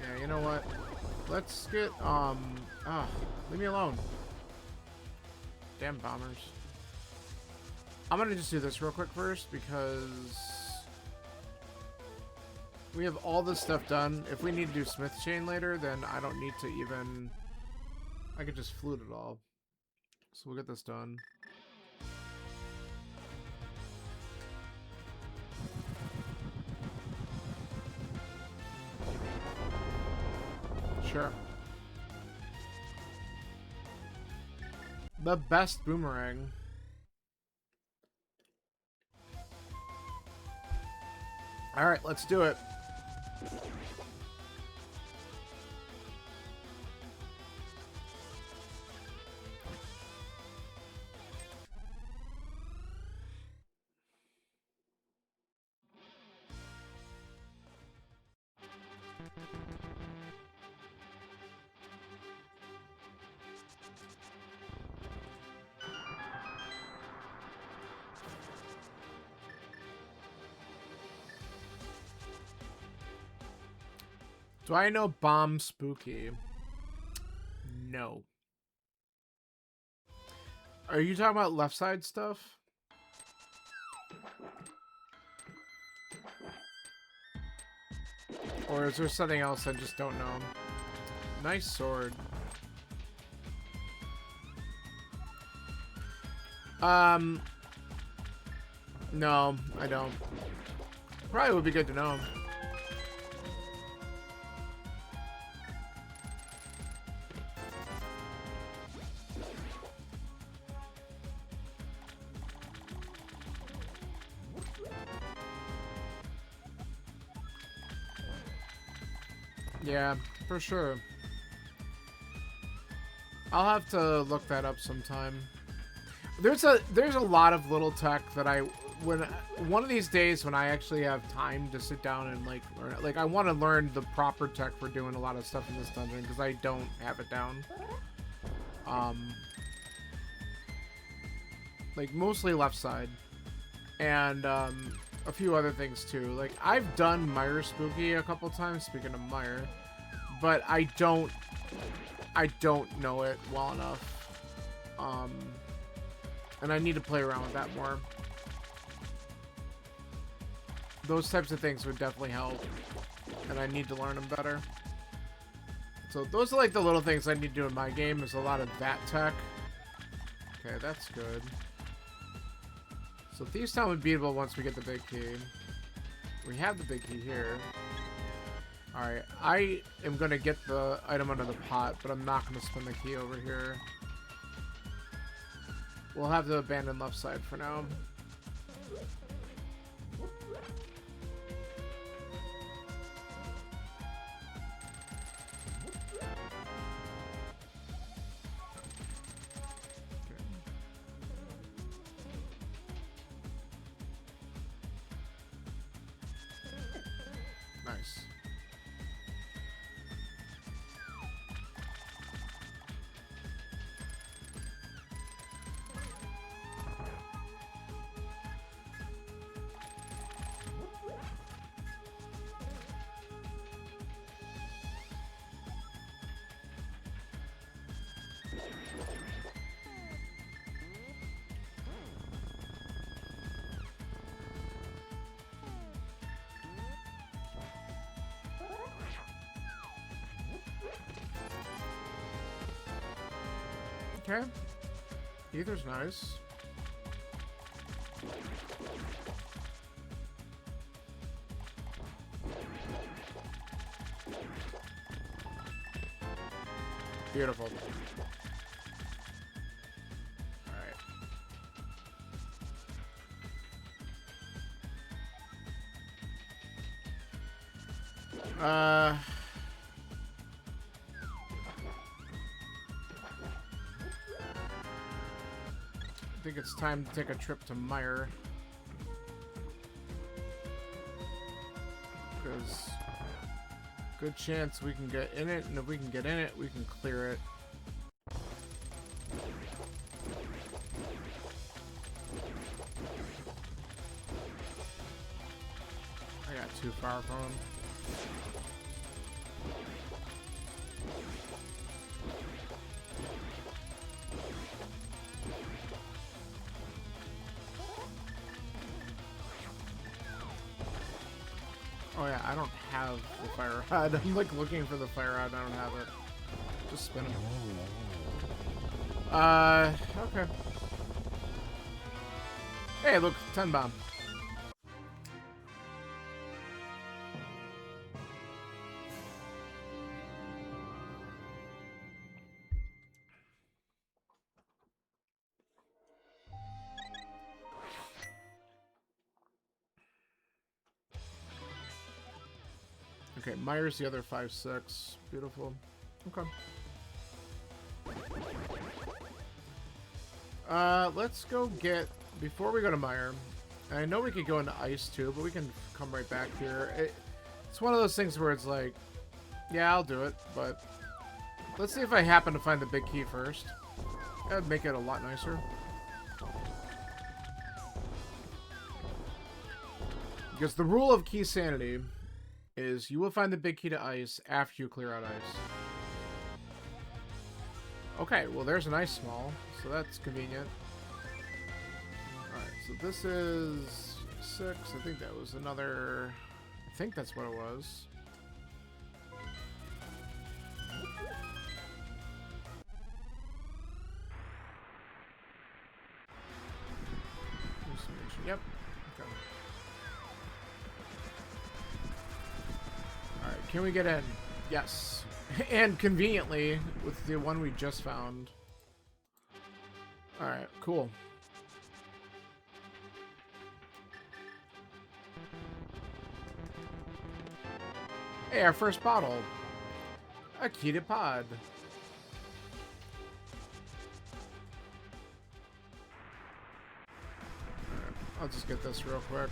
Yeah, you know what? Let's get, leave me alone. Damn bombers. I'm gonna just do this real quick first, because we have all this stuff done. If we need to do Smith Chain later, then I don't need to even... I could just flute it all. So we'll get this done. Sure. The best boomerang. Alright, let's do it. Do I know Bomb Spooky? No. Are you talking about left side stuff? Or is there something else I just don't know? Nice sword. No, I don't. Probably would be good to know. Yeah, for sure. I'll have to look that up sometime. There's a lot of little tech that one of these days when I actually have time to sit down and like learn, like I want to learn the proper tech for doing a lot of stuff in this dungeon because I don't have it down. Like mostly left side, and a few other things too. Like I've done Mire Spooky a couple times. Speaking of Mire, but I don't know it well enough. And I need to play around with that more. Those types of things would definitely help, and I need to learn them better. So those are like the little things I need to do in my game. There's a lot of that tech. Okay, that's good. So Thieves Town would be beatable once we get the big key. We have the big key here. Alright, I am going to get the item under the pot, but I'm not going to spin the key over here. We'll have to abandon left side for now. Nice. Okay. Ether's nice. Beautiful. Alright. I think it's time to take a trip to Mire. because good chance we can get in it, and if we can get in it, we can clear it. I got too far from him. Oh yeah, I don't have the fire rod. I'm like looking for the fire rod. I don't have it. Just spin them. Okay. Hey, look, 10 bomb. Okay, Myers the other 5-6. Beautiful. Okay. Let's go get, before we go to Meyer, I know we could go into ice too, but we can come right back here. It's one of those things where it's like, yeah, I'll do it, but let's see if I happen to find the big key first. That'd make it a lot nicer. Because the rule of key sanity is you will find the big key to ice after you clear out ice. Okay, well there's an ice small, so that's convenient. Alright, so this is 6. I think that was another... I think that's what it was. Yep. Okay. Alright, can we get in? Yes. And conveniently, with the one we just found. Alright, cool. Hey, our first bottle. A key to pod. Alright, I'll just get this real quick.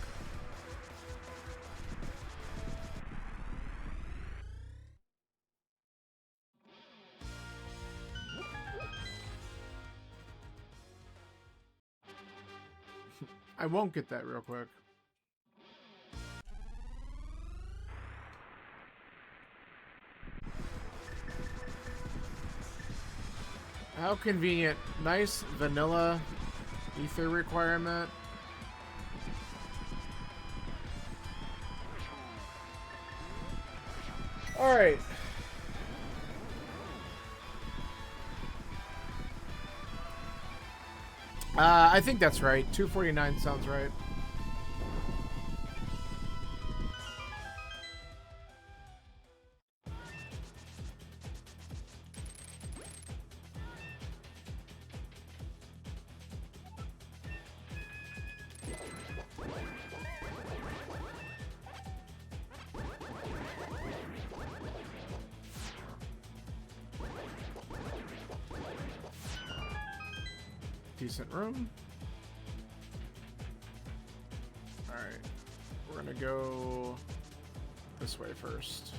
I won't get that real quick. How convenient. Nice vanilla ether requirement. Alright. I think that's right. 249 sounds right. Decent room. Alright. We're gonna go this way first.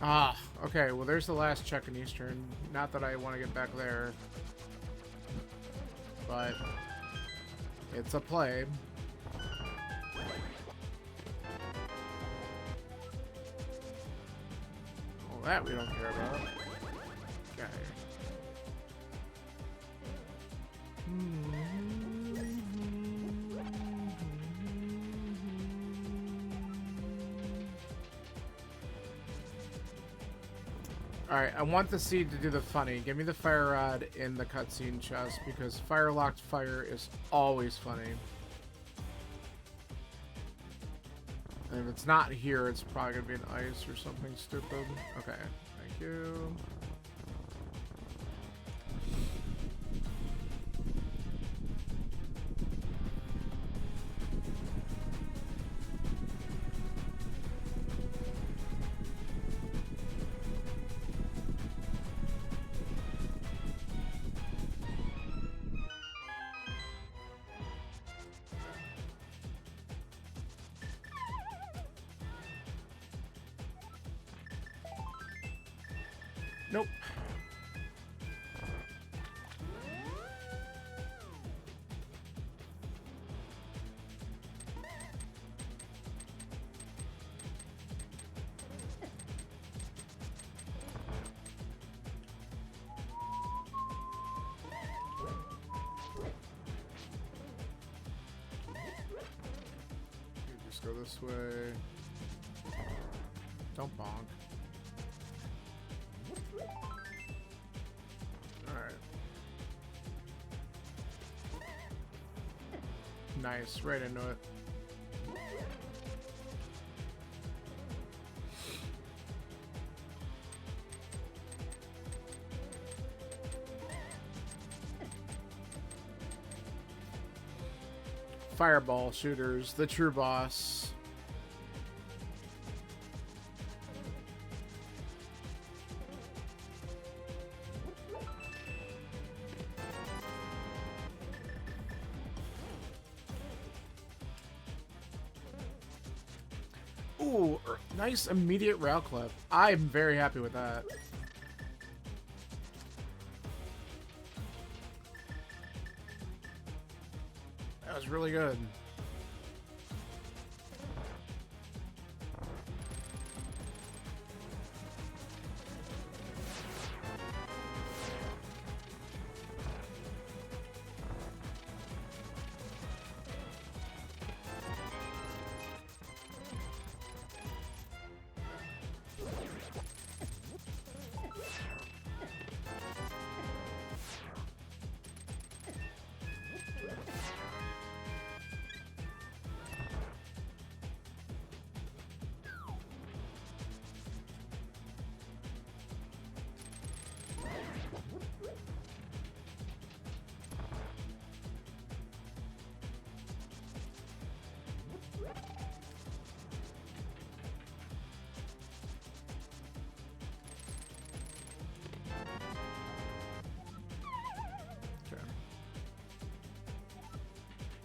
Ah, okay. Well, there's the last check in Eastern. Not that I want to get back there. But it's a play. That we don't care about. Okay. Alright, I want the seed to do the funny. Give me the fire rod in the cutscene chest because fire locked fire is always funny. And if it's not here, it's probably gonna be an ice or something stupid. Okay, thank you. Nope. Just go this way. Don't bonk. Alright. Nice, right into it. Fireball shooters, the true boss. Ooh, nice immediate rail clip. I'm very happy with that. That was really good.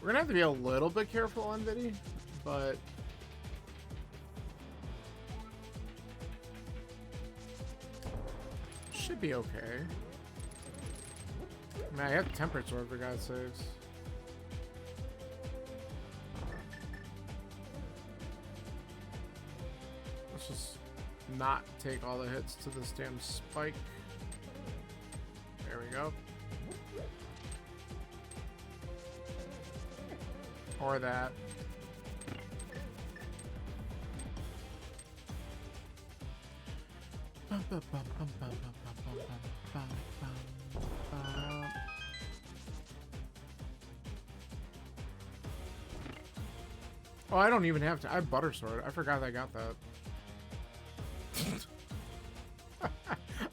We're gonna have to be a little bit careful on Viddy, but should be okay. I mean, I have temperate sword for God's sakes. Let's just not take all the hits to this damn spike. There we go. Or that. Oh, I don't even have to. I have Butter Sword. I forgot I got that.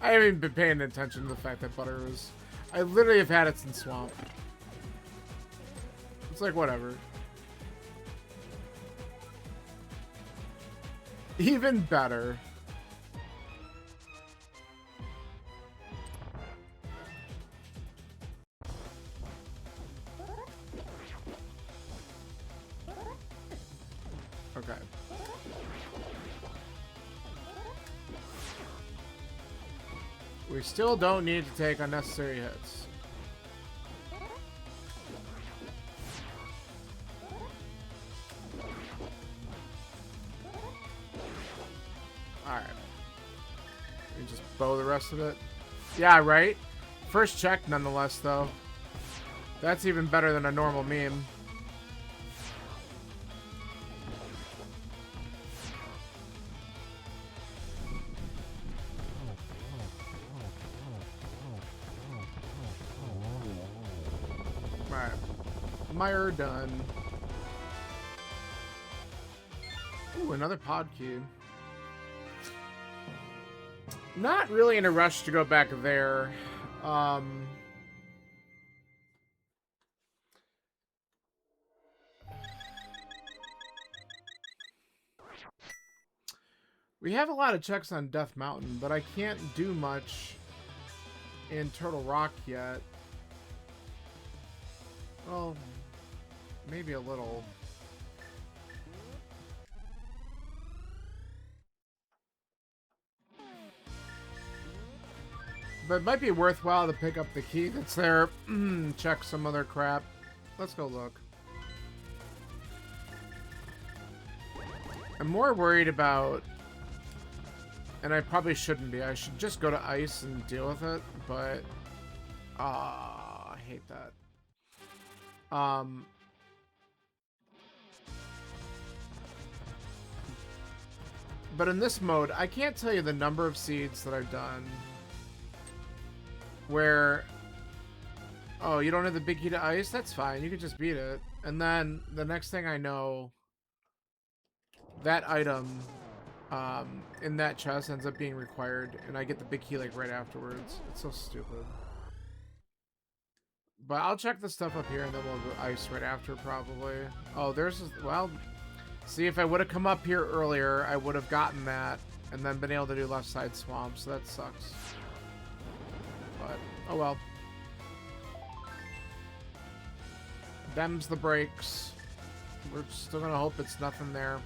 I haven't even been paying attention to the fact that Butter was... I literally have had it since Swamp. It's like, whatever. Even better. Okay. We still don't need to take unnecessary hits. Alright. We just bow the rest of it. Yeah, right? First check, nonetheless, though. That's even better than a normal meme. Alright. Mire done. Ooh, another pod cube. Not really in a rush to go back there. We have a lot of checks on Death Mountain, but I can't do much in Turtle Rock yet. Well, maybe a little. But it might be worthwhile to pick up the key that's there. Check some other crap. Let's go look. I'm more worried about... And I probably shouldn't be. I should just go to ice and deal with it. But... I hate that. But in this mode, I can't tell you the number of seeds that I've done where, oh, you don't have the big key to ice? That's fine. You could just beat it. And then the next thing I know, that item in that chest ends up being required, and I get the big key like right afterwards. It's so stupid. But I'll check the stuff up here, and then we'll go ice right after, probably. Oh, there's... Well, see, if I would have come up here earlier, I would have gotten that, and then been able to do left side swamp, so that sucks. But, oh well. Them's the breaks. We're still gonna hope it's nothing there.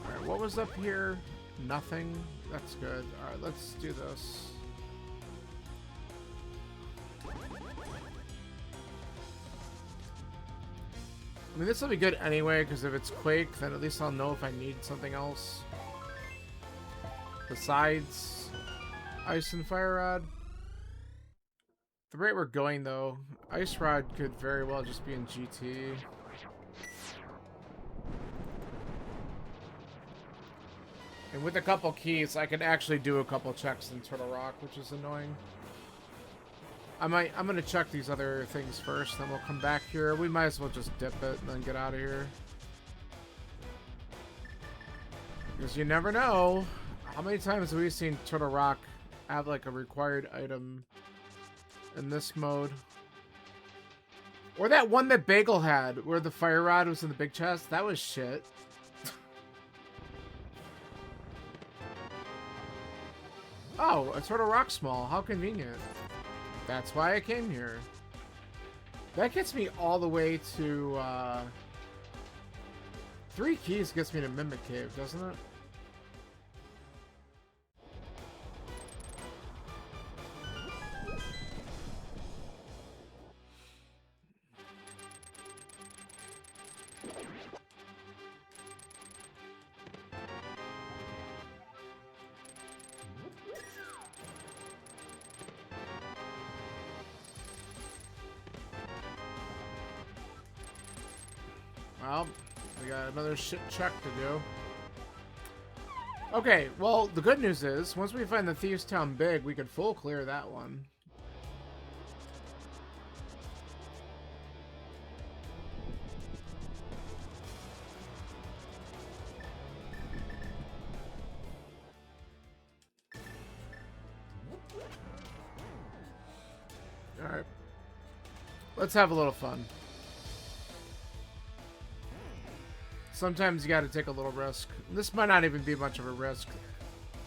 Alright, what was up here? Nothing? That's good. Alright, let's do this. I mean, this will be good anyway, because if it's Quake, then at least I'll know if I need something else. Besides Ice and Fire Rod. The rate we're going, though, Ice Rod could very well just be in GT. And with a couple keys, I can actually do a couple checks in Turtle Rock, which is annoying. I'm gonna check these other things first, then we'll come back here. We might as well just dip it and then get out of here. Because you never know. How many times have we seen Turtle Rock have like a required item in this mode? Or that one that Bagel had, where the fire rod was in the big chest. That was shit. Oh, a Turtle Rock small. How convenient. That's why I came here. That gets me all the way to, 3 keys gets me to Mimic Cave, doesn't it? Well, we got another shit check to do. Okay, well, the good news is, once we find the Thieves' Town Big, we can full clear that one. Alright. Let's have a little fun. Sometimes you gotta take a little risk. This might not even be much of a risk.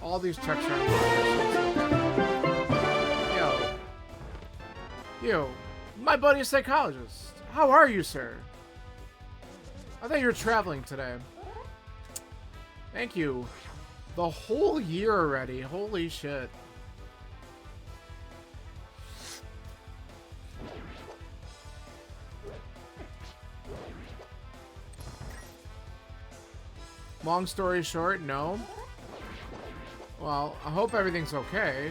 All these checks are Yo, my buddy is a psychologist. How are you, sir? I thought you were traveling today. Thank you. The whole year already. Holy shit. Long story short, no. Well, I hope everything's okay.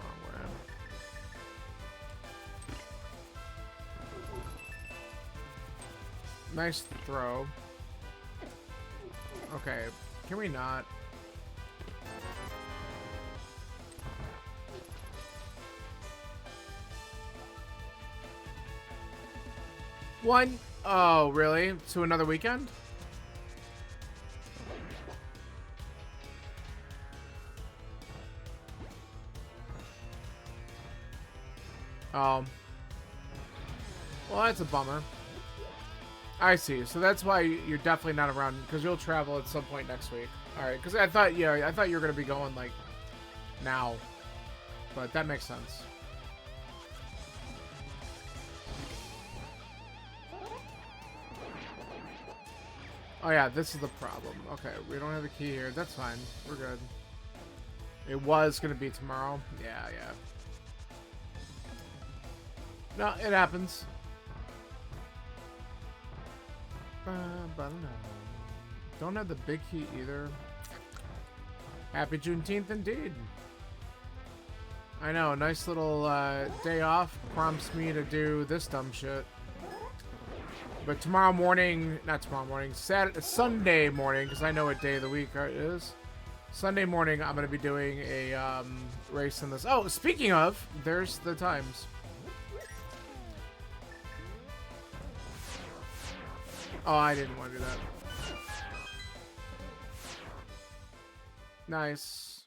Wrong way. Nice throw. Okay, can we not? One? Oh, really? To another weekend? Oh. Well, that's a bummer. I see. So that's why you're definitely not around, because you'll travel at some point next week. All right, because I thought, yeah, I thought you were going to be going, like, now. but that makes sense. Oh yeah, this is the problem. Okay, we don't have a key here. That's fine. We're good. It was gonna be tomorrow. Yeah, yeah. No, it happens. Don't have the big key either. Happy Juneteenth indeed. I know, a nice little day off prompts me to do this dumb shit. But tomorrow morning, not tomorrow morning, Sunday morning, because I know what day of the week it is. Sunday morning, I'm going to be doing a race in this. Oh, speaking of, there's the times. Oh, I didn't want to do that. Nice.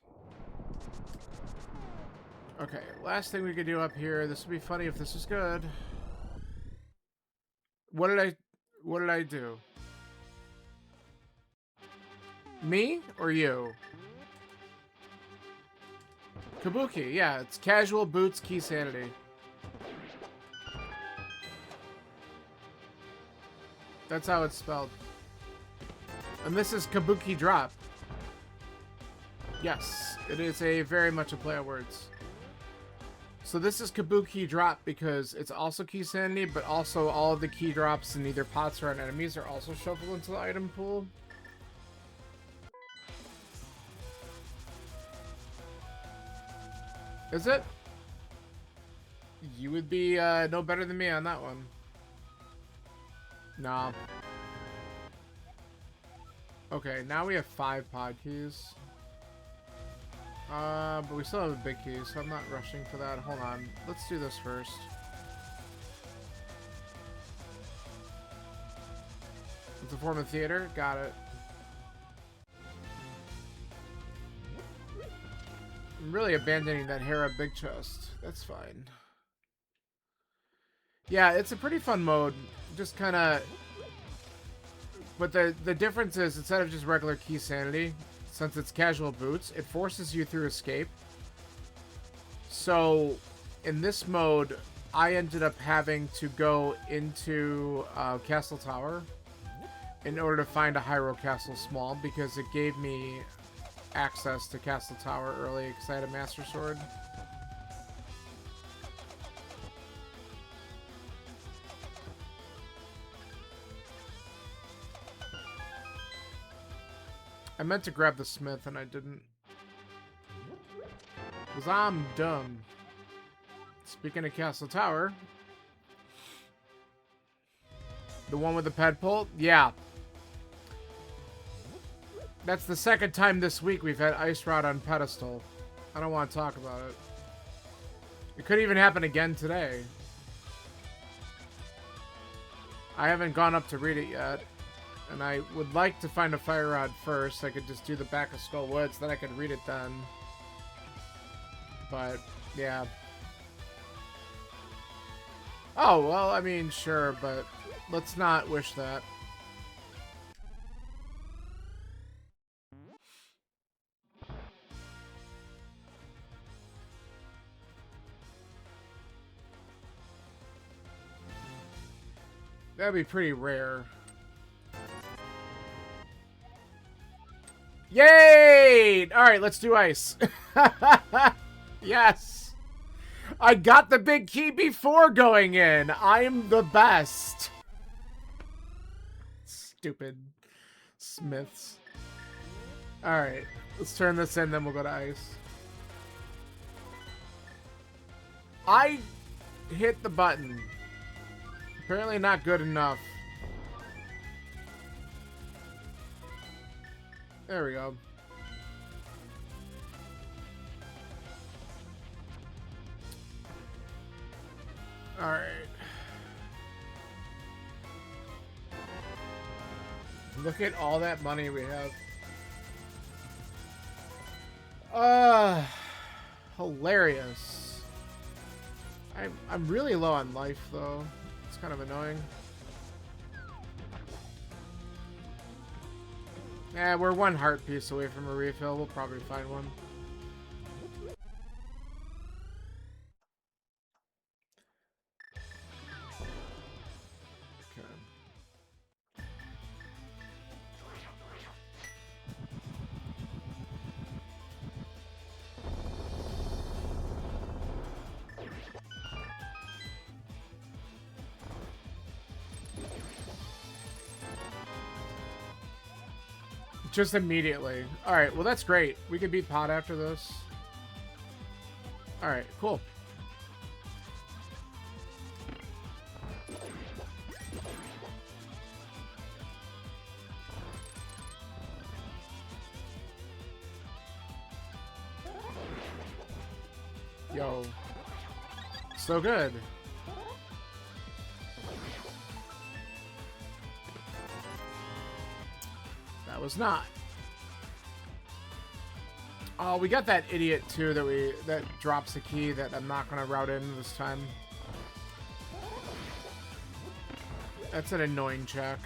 Okay, last thing we could do up here. This would be funny if this is good. What did I do? Me or you? Kabuki, yeah, it's casual boots, key sanity. That's how it's spelled. And this is Cabookeydrop. Yes, it is very much a play on words. So this is Cabookeydrop because it's also key sanity, but also all of the key drops in either pots or on enemies are also shuffled into the item pool. Is it? You would be no better than me on that one. Nah. Okay, now we have 5 pod keys. But we still have a big key, so I'm not rushing for that. Hold on. Let's do this first. It's a form of theater. Got it. I'm really abandoning that Hera big chest. That's fine. Yeah, it's a pretty fun mode. Just kind of... But the difference is, instead of just regular key sanity, since it's casual boots, it forces you through escape. So, in this mode, I ended up having to go into Castle Tower in order to find a Hyrule Castle Small, because it gave me access to Castle Tower early because I had a Master Sword. I meant to grab the smith and I didn't. Because I'm dumb. Speaking of Castle Tower. The one with the ped pole? Yeah. That's the second time this week we've had Ice Rod on pedestal. I don't want to talk about it. It could even happen again today. I haven't gone up to read it yet. And I would like to find a fire rod first. I could just do the back of Skull Woods, then I could read it then. But, yeah. Oh, well, I mean, sure, but let's not wish that. That'd be pretty rare. Yay! Alright, let's do ice. Yes! I got the big key before going in. I'm the best. Stupid smiths. Alright, let's turn this in, then we'll go to ice. I hit the button. Apparently not good enough. There we go. Alright. Look at all that money we have. Hilarious. I'm really low on life though. It's kind of annoying. Yeah, we're one heart piece away from a refill. We'll probably find one. Just immediately. Alright, well that's great. We can beat Pod after this. Alright, cool. Yo. So good. That was not. Oh, we got that idiot too that drops a key that I'm not gonna route in this time. That's an annoying check.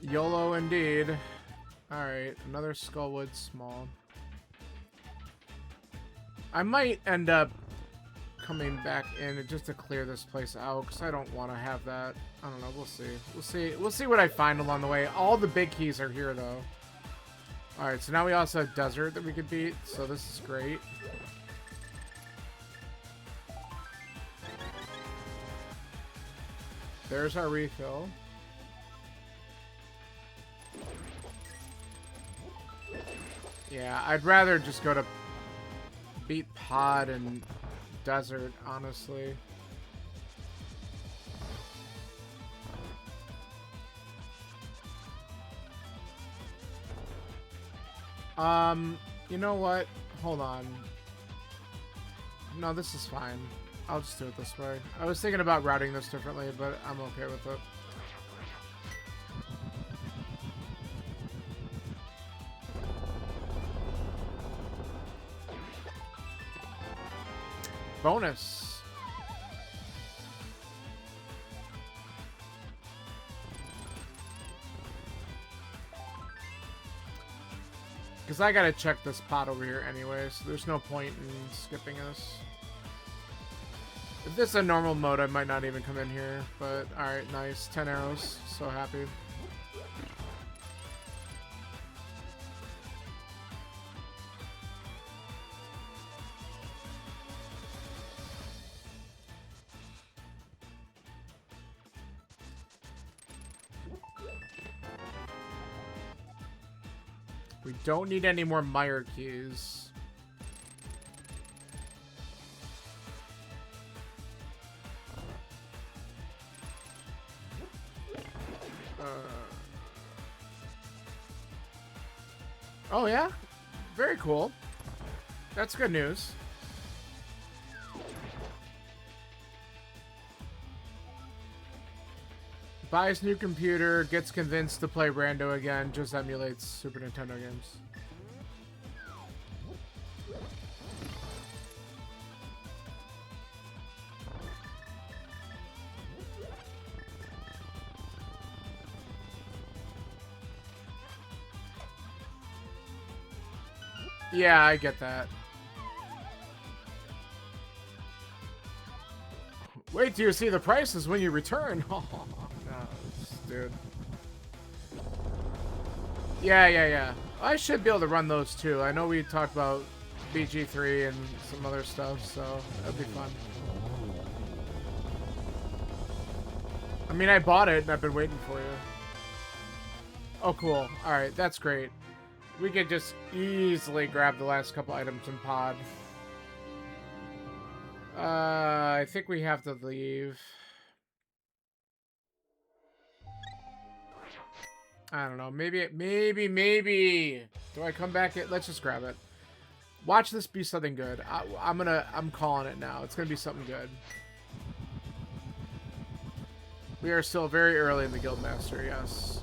YOLO indeed. Alright, another Skullwood small. I might end up coming back in just to clear this place out because I don't want to have that. I don't know. We'll see. We'll see what I find along the way. All the big keys are here though. All right. So now we also have desert that we could beat. So this is great. There's our refill. Yeah, I'd rather just go to beat Pod and desert, honestly. You know what? Hold on. No, this is fine. I'll just do it this way. I was thinking about routing this differently, but I'm okay with it. Bonus. Because I gotta check this pot over here anyway, so there's no point in skipping this. If this is a normal mode, I might not even come in here, but alright, nice. 10 arrows. So happy. We don't need any more Meyer keys. Oh yeah? Very cool. That's good news. Buys new computer, gets convinced to play Rando again, just emulates Super Nintendo games. Yeah, I get that. Wait till you see the prices when you return. Oh, no, dude. Yeah. I should be able to run those too. I know we talked about BG3 and some other stuff, so that'd be fun. I mean, I bought it and I've been waiting for you. Oh, cool. Alright, that's great. We could just easily grab the last couple items in Pod. I think we have to leave. I don't know. Maybe. Do I come back? Let's just grab it. Watch this be something good. I'm calling it now. It's gonna be something good. We are still very early in the Guildmaster, yes.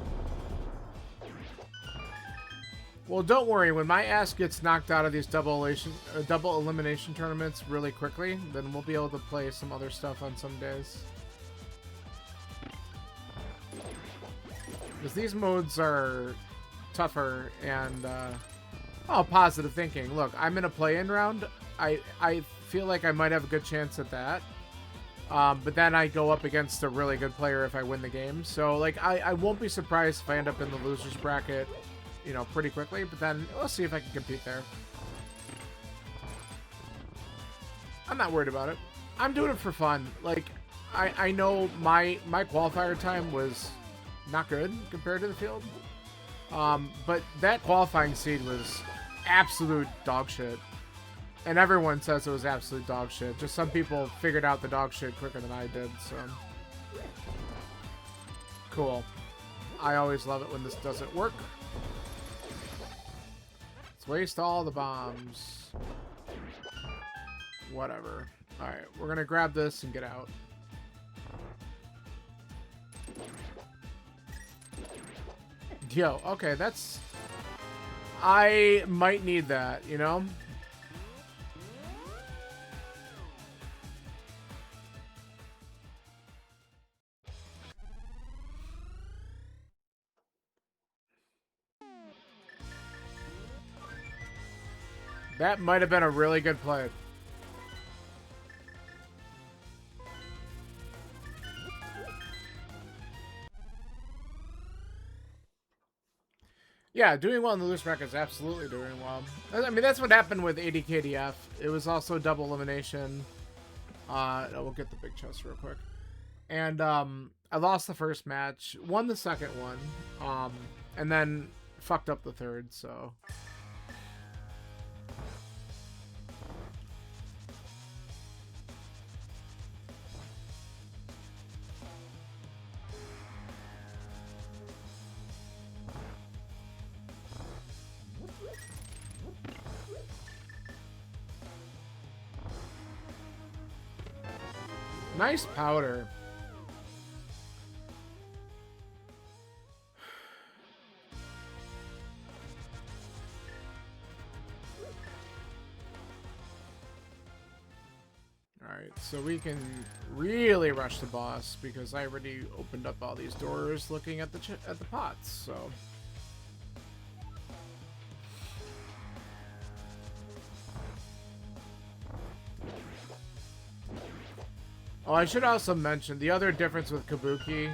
Well, don't worry. When my ass gets knocked out of these double elimination tournaments really quickly, then we'll be able to play some other stuff on some days. Because these modes are tougher and, oh, positive thinking. Look, I'm in a play-in round. I feel like I might have a good chance at that. But then I go up against a really good player if I win the game. So, like, I won't be surprised if I end up in the loser's bracket, you know, pretty quickly, but then we'll see if I can compete there. I'm not worried about it. I'm doing it for fun. Like, I know my qualifier time was not good compared to the field. But that qualifying seed was absolute dog shit. And everyone says it was absolute dog shit. Just some people figured out the dog shit quicker than I did, so. Cool. I always love it when this doesn't work. Let's waste all the bombs. Whatever. Alright, we're gonna grab this and get out. Yo, okay, that's... I might need that, you know? That might have been a really good play. Yeah, doing well in the loose rack is absolutely doing well. I mean, that's what happened with ADKDF. It was also double elimination. We'll get the big chest real quick. And I lost the first match, won the second one, and then fucked up the third, so... Nice powder. Alright, so we can really rush the boss because I already opened up all these doors looking at the pots, so... Oh, I should also mention the other difference with Kabuki,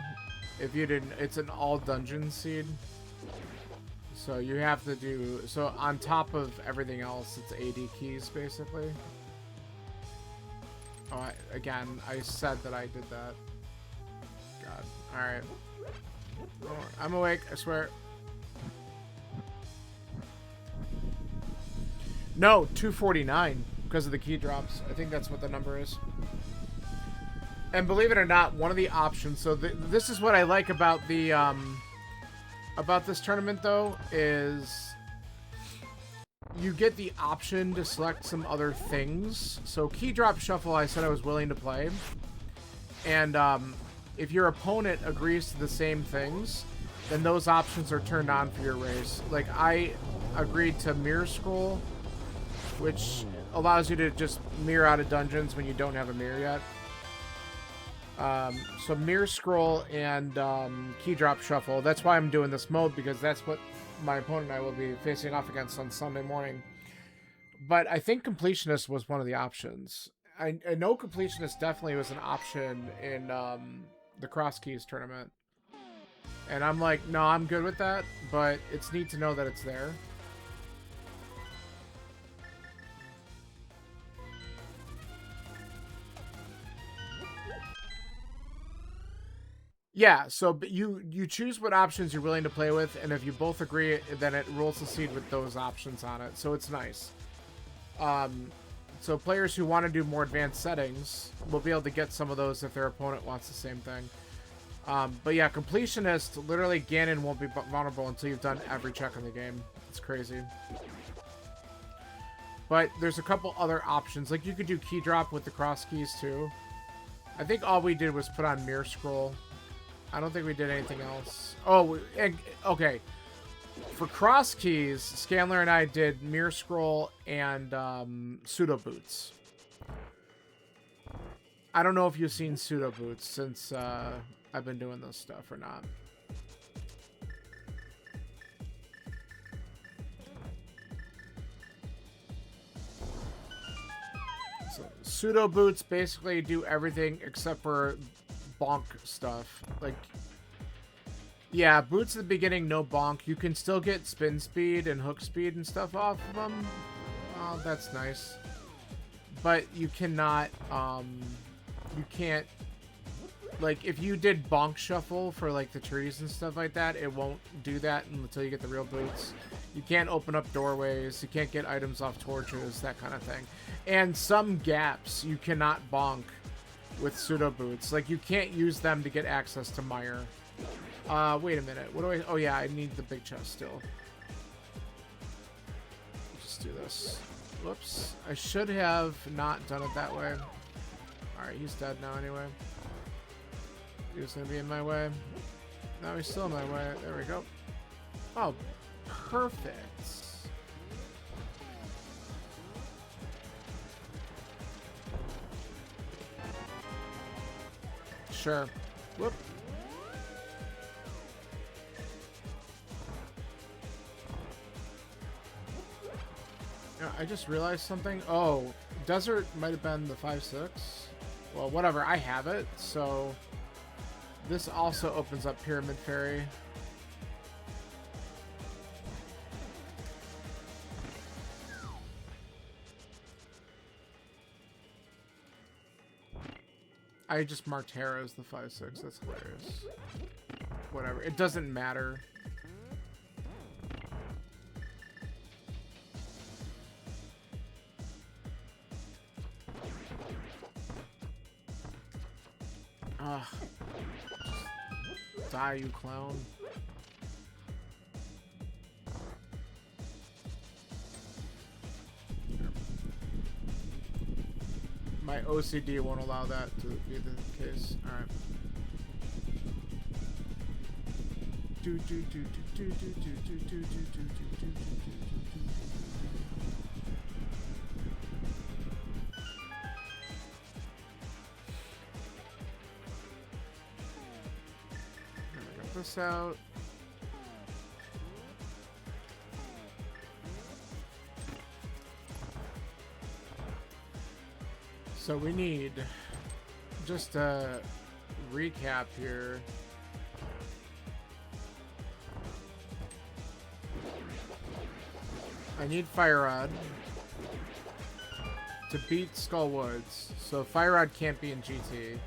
if you didn't, it's an all dungeon seed. So you have to do, so on top of everything else, it's 80 keys basically. Oh, again, I said that I did that. God, alright. I'm awake, I swear. No, 249 because of the key drops. I think that's what the number is. And believe it or not, one of the options, so this is what I like about the, about this tournament, though, is you get the option to select some other things. So key drop shuffle, I said I was willing to play. And if your opponent agrees to the same things, then those options are turned on for your race. Like, I agreed to mirror scroll, which allows you to just mirror out of dungeons when you don't have a mirror yet. So mirror scroll and key drop shuffle. That's why I'm doing this mode, because that's what my opponent and I will be facing off against on Sunday morning. But I think completionist was one of the options. I know completionist definitely was an option in the cross keys tournament. And I'm like, no, I'm good with that, but it's neat to know that it's there. Yeah, so you choose what options you're willing to play with, and if you both agree, then it rolls the seed with those options on it, so it's nice. So players who want to do more advanced settings will be able to get some of those if their opponent wants the same thing. But yeah, completionist, literally Ganon won't be vulnerable until you've done every check in the game. It's crazy. But there's a couple other options, like you could do key drop with the cross keys too. I think all we did was put on mirror scroll. I don't think we did anything else. Oh, okay. For cross keys, Scanler and I did mirror scroll and pseudo boots. I don't know if you've seen pseudo boots since I've been doing this stuff or not. So pseudo boots basically do everything except for bonk stuff. Like, yeah, boots at the beginning, no bonk. You can still get spin speed and hook speed and stuff off of them. Oh, that's nice. but you cannot, you can't, like, if you did bonk shuffle for, like, the trees and stuff like that, it won't do that until you get the real boots. You can't open up doorways, you can't get items off torches, that kind of thing. And some gaps you cannot bonk with pseudo boots. Like, you can't use them to get access to mire. Wait a minute. What do I... Oh, yeah, I need the big chest still. Just do this. Whoops. I should have not done it that way. Alright, he's dead now anyway. He was going to be in my way. Now he's still in my way. There we go. Oh, perfect. Sure. Whoop. Yeah, I just realized something. Oh, desert might have been the 5-6. Well, whatever. I have it, so this also opens up Pyramid Fairy. I just marked Hera as the 5-6. That's hilarious. Whatever. It doesn't matter. Ugh. Just die, you clown. My OCD won't allow that to be the case. Alright. Get this out. So we need, just a recap here. I need Fire Rod to beat Skull Woods. So Fire Rod can't be in GT.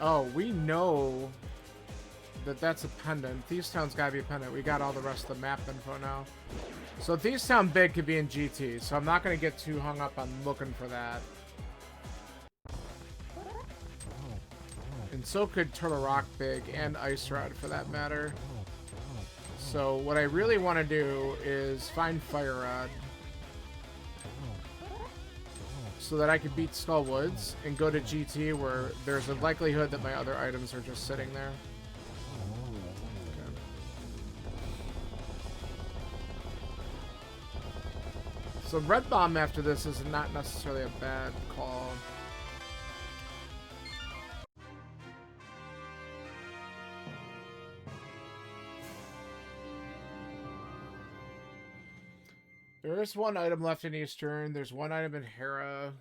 Oh, we know that that's a pendant. Thieves Town's gotta be a pendant. We got all the rest of the map info now. So Thieves Town Big could be in GT, so I'm not going to get too hung up on looking for that. And so could Turtle Rock Big and Ice Rod for that matter. So what I really want to do is find Fire Rod so that I can beat Skull Woods and go to GT where there's a likelihood that my other items are just sitting there. So Red Bomb after this is not necessarily a bad call. There is one item left in Eastern. There's one item in Hera.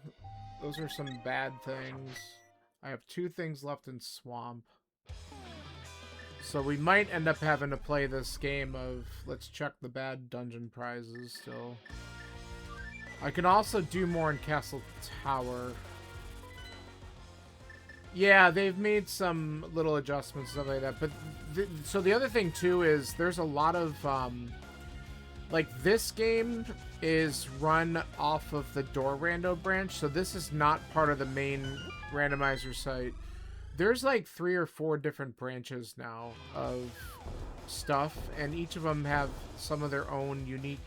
Those are some bad things. I have 2 things left in Swamp. So we might end up having to play this game of let's check the bad dungeon prizes still. I can also do more in Castle Tower. Yeah, they've made some little adjustments, stuff like that. But so the other thing too is there's a lot of like this game is run off of the Door Rando branch, so this is not part of the main randomizer site. There's like 3 or 4 different branches now of stuff, and each of them have some of their own unique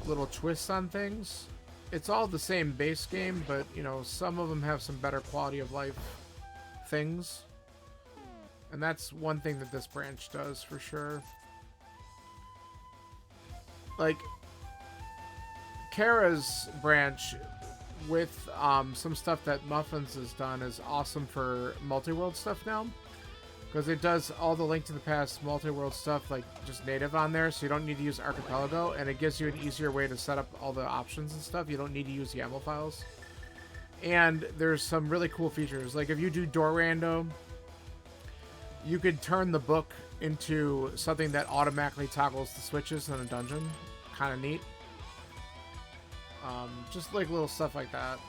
little twists on things. It's all the same base game, but you know, some of them have some better quality of life things, and that's one thing that this branch does for sure. Like Kara's branch with some stuff that Muffins has done is awesome for multi-world stuff now, because it does all the Link to the Past multi-world stuff like just native on there, so you don't need to use Archipelago, and it gives you an easier way to set up all the options and stuff. You don't need to use YAML files. And there's some really cool features. Like if you do Door Rando, you could turn the book into something that automatically toggles the switches in a dungeon. Kind of neat. Just like little stuff like that.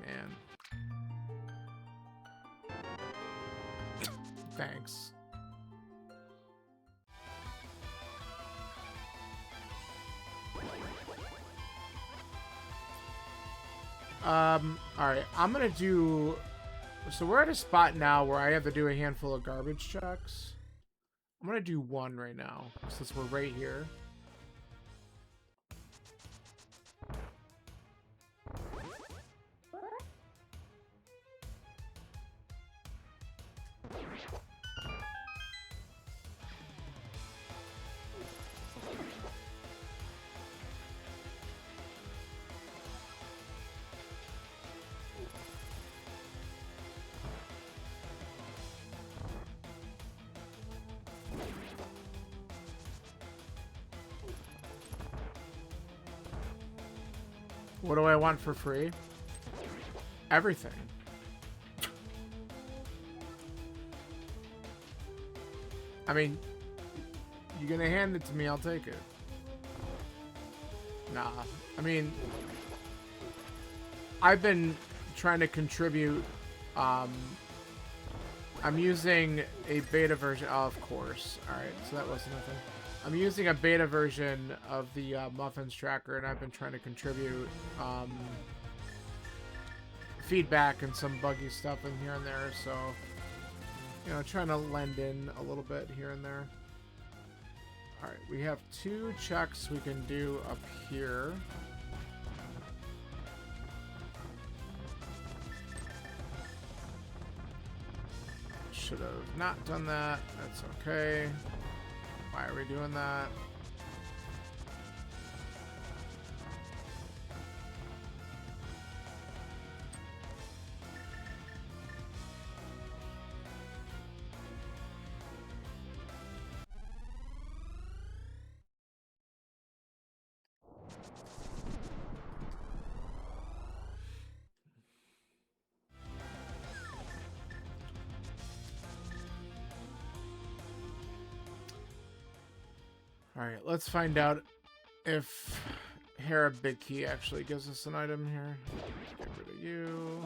Man. Thanks. Alright, I'm gonna do... So we're at a spot now where I have to do a handful of garbage checks. I'm gonna do one right now, since we're right here. What do I want for free? Everything. I mean, you're gonna hand it to me, I'll take it. Nah, I mean, I've been trying to contribute, I'm using a beta version, oh, of course. Alright, so that wasn't nothing. I'm using a beta version of the Muffins tracker, and I've been trying to contribute feedback and some buggy stuff in here and there, so, you know, trying to lend in a little bit here and there. Alright, we have 2 checks we can do up here. Should have not done that. That's okay. Why are we doing that? Alright, let's find out if Hera Big Key actually gives us an item here. Get rid of you.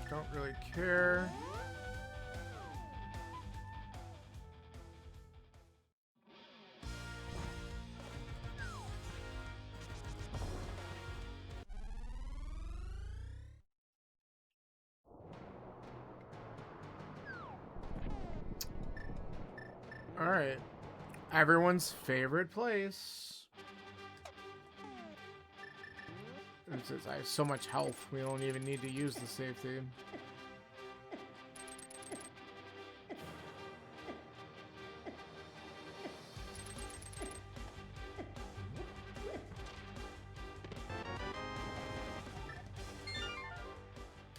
Don't really care. All right. Everyone's favorite place. It says I have so much health, we don't even need to use the safety.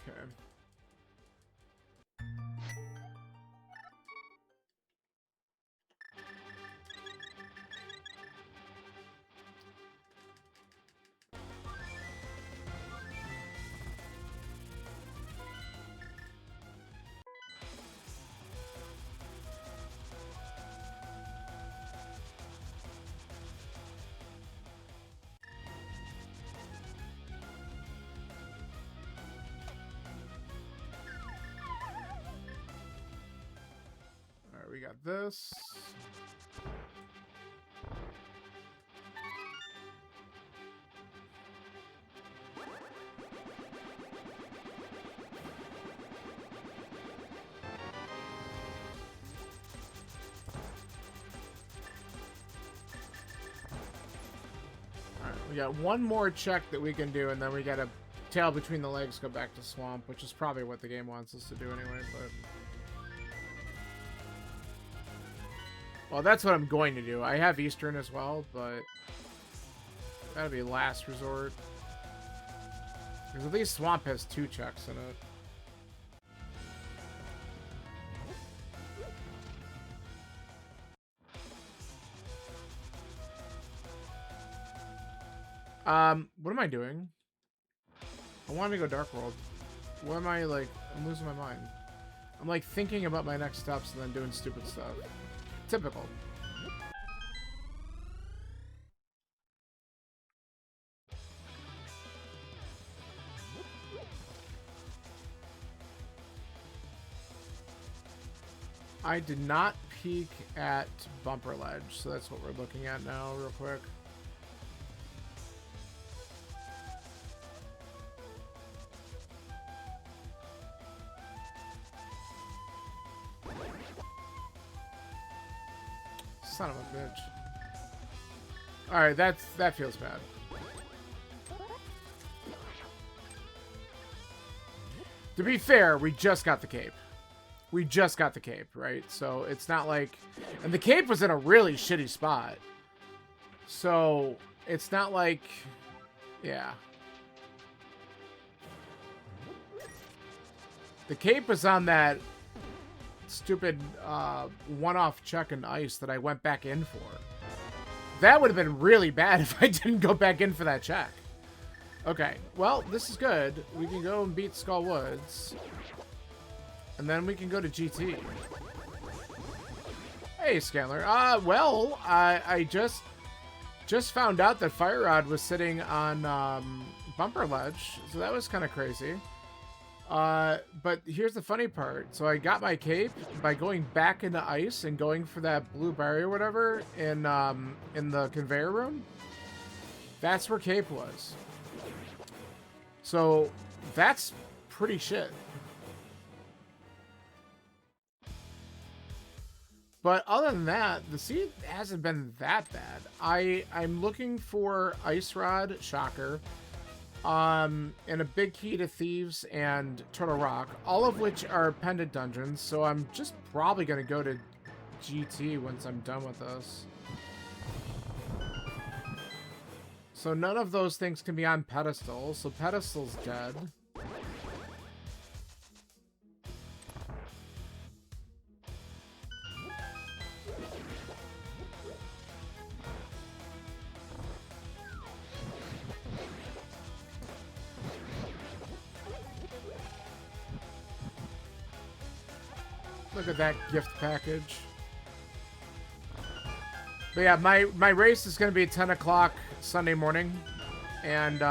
Okay. We got this. Alright, we got one more check that we can do, and then we got a tail between the legs, go back to Swamp, which is probably what the game wants us to do anyway, but... Well, that's what I'm going to do. I have Eastern as well, but that'll be last resort. Because at least Swamp has 2 checks in it. What am I doing? I wanted to go Dark World. What am I, like, I'm losing my mind. I'm, like, thinking about my next steps and then doing stupid stuff. Typical. I did not peek at Bumper Ledge, so that's what we're looking at now, real quick. Son of a bitch. Alright, that feels bad. To be fair, we just got the cape. We just got the cape, right? So it's not like... And the cape was in a really shitty spot. So it's not like... Yeah. The cape was on that stupid one-off check in ice that I went back in for. That would have been really bad if I didn't go back in for that check. Okay, well, this is good. We can go and beat Skull Woods. And then we can go to GT. Hey, Scanler. Well, I just found out that Fire Rod was sitting on Bumper Ledge, so that was kind of crazy. But here's the funny part. So I got my cape by going back into ice and going for that blue berry or whatever in the conveyor room. That's where cape was. So that's pretty shit. But other than that, the seed hasn't been that bad. I'm looking for Ice Rod, Shocker, and a big key to Thieves and Turtle Rock, all of which are pendant dungeons, so I'm just probably going to go to GT once I'm done with this. So none of those things can be on pedestal, so pedestal's dead. Look at that gift package. But yeah, my race is going to be 10 o'clock Sunday morning. And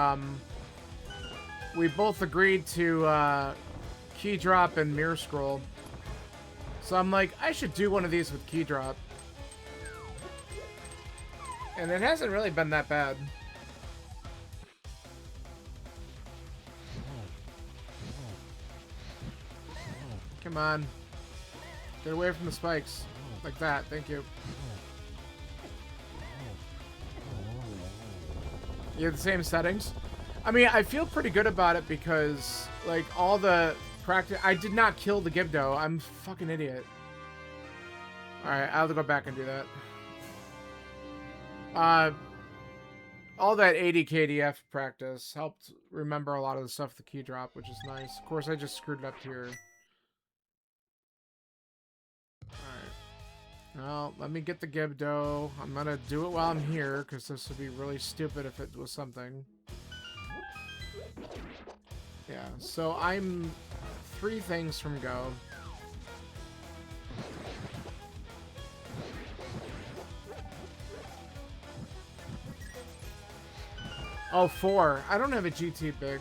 we both agreed to key drop and mirror scroll. So I'm like, I should do one of these with key drop. And it hasn't really been that bad. Come on. Get away from the spikes. Like that. Thank you. You have the same settings? I mean, I feel pretty good about it because, like, all the practice... I did not kill the Gibdo. I'm a fucking idiot. Alright, I'll have to go back and do that. All that 80 KDF practice helped remember a lot of the stuff with the key drop, which is nice. Of course, I just screwed it up here. Alright. Well, let me get the Gibdo. I'm gonna do it while I'm here, because this would be really stupid if it was something. Yeah, so I'm 3 things from go. Oh, 4. I don't have a GT big.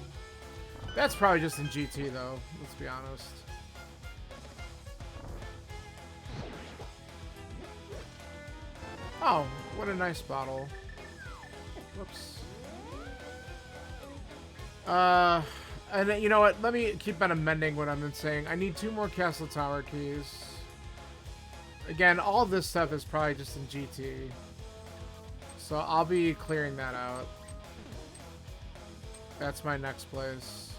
That's probably just in GT, though. Let's be honest. Oh, what a nice bottle. Whoops. And you know what? Let me keep on amending what I've been saying. I need 2 more Castle Tower keys. Again, all this stuff is probably just in GT. So I'll be clearing that out. That's my next place.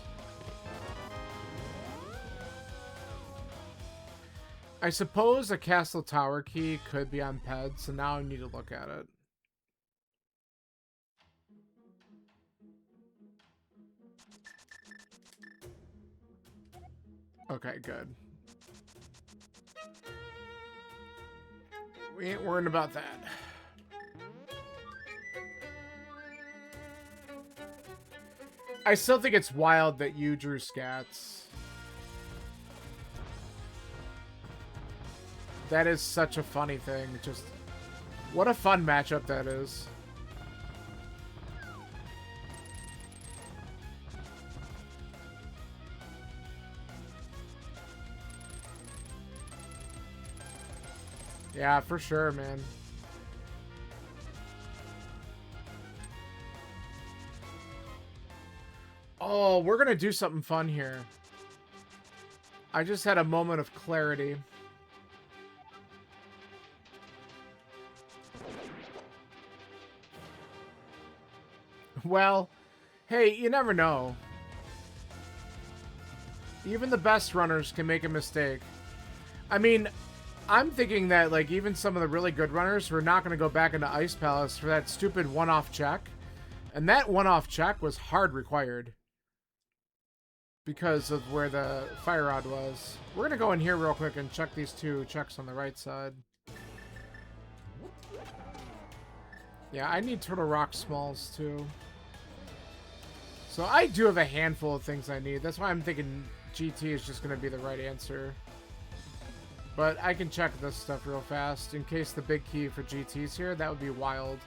I suppose a castle tower key could be on Ped, so now I need to look at it. Okay, good. We ain't worrying about that. I still think it's wild that you drew scats. That is such a funny thing. Just what a fun matchup that is. Yeah, for sure, man. Oh, we're gonna do something fun here. I just had a moment of clarity. Well, hey, you never know. Even the best runners can make a mistake. I mean, I'm thinking that, like, even some of the really good runners were not going to go back into Ice Palace for that stupid one-off check. And that one-off check was hard required. Because of where the Fire Rod was. We're going to go in here real quick and check these two checks on the right side. Yeah, I need Turtle Rock Smalls, too. So I do have a handful of things I need. That's why I'm thinking GT is just going to be the right answer. But I can check this stuff real fast in case the big key for GT's here. That would be wild.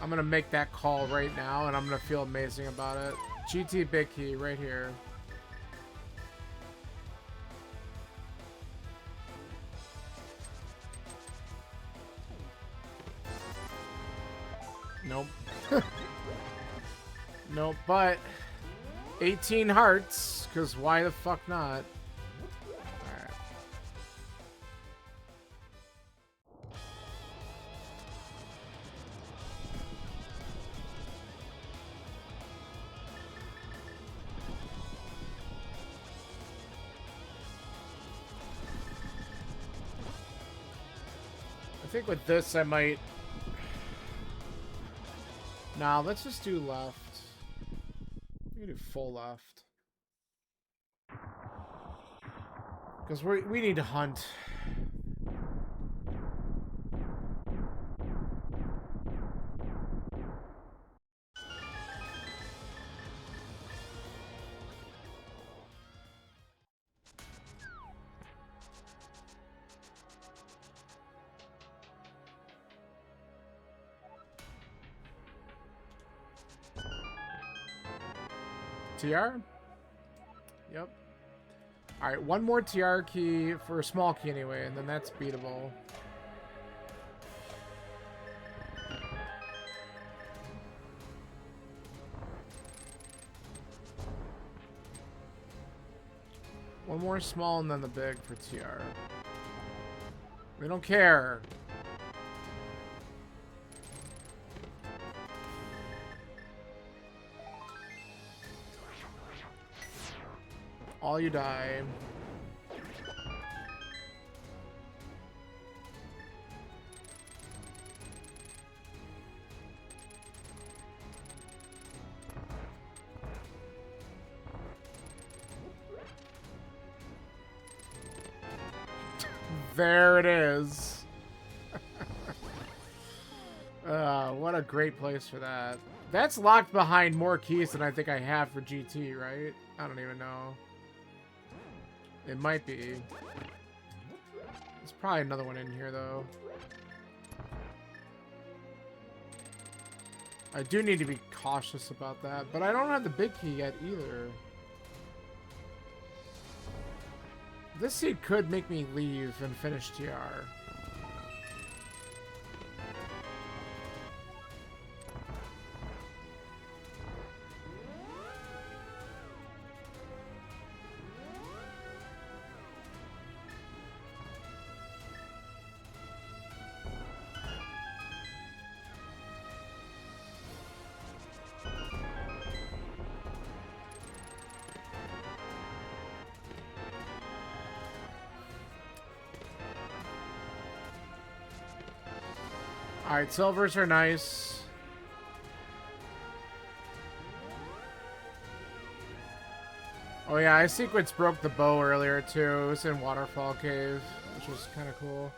I'm going to make that call right now, and I'm going to feel amazing about it. GT big key right here. Nope. Nope, but 18 hearts, because why the fuck not? Alright. I think with this I might... Nah, let's just do left. We can do full left. Because we need to hunt. TR? Yep. Alright, one more TR key for a small key anyway, and then that's beatable. One more small and then the big for TR. We don't care. All you die. There it is. What a great place for that. That's locked behind more keys than I think I have for GT, right? I don't even know. It might be. There's probably another one in here, though. I do need to be cautious about that, but I don't have the big key yet, either. This seed could make me leave and finish TR. Alright, silvers are nice. Oh yeah, I sequence broke the bow earlier too. It was in Waterfall Cave, which was kind of cool.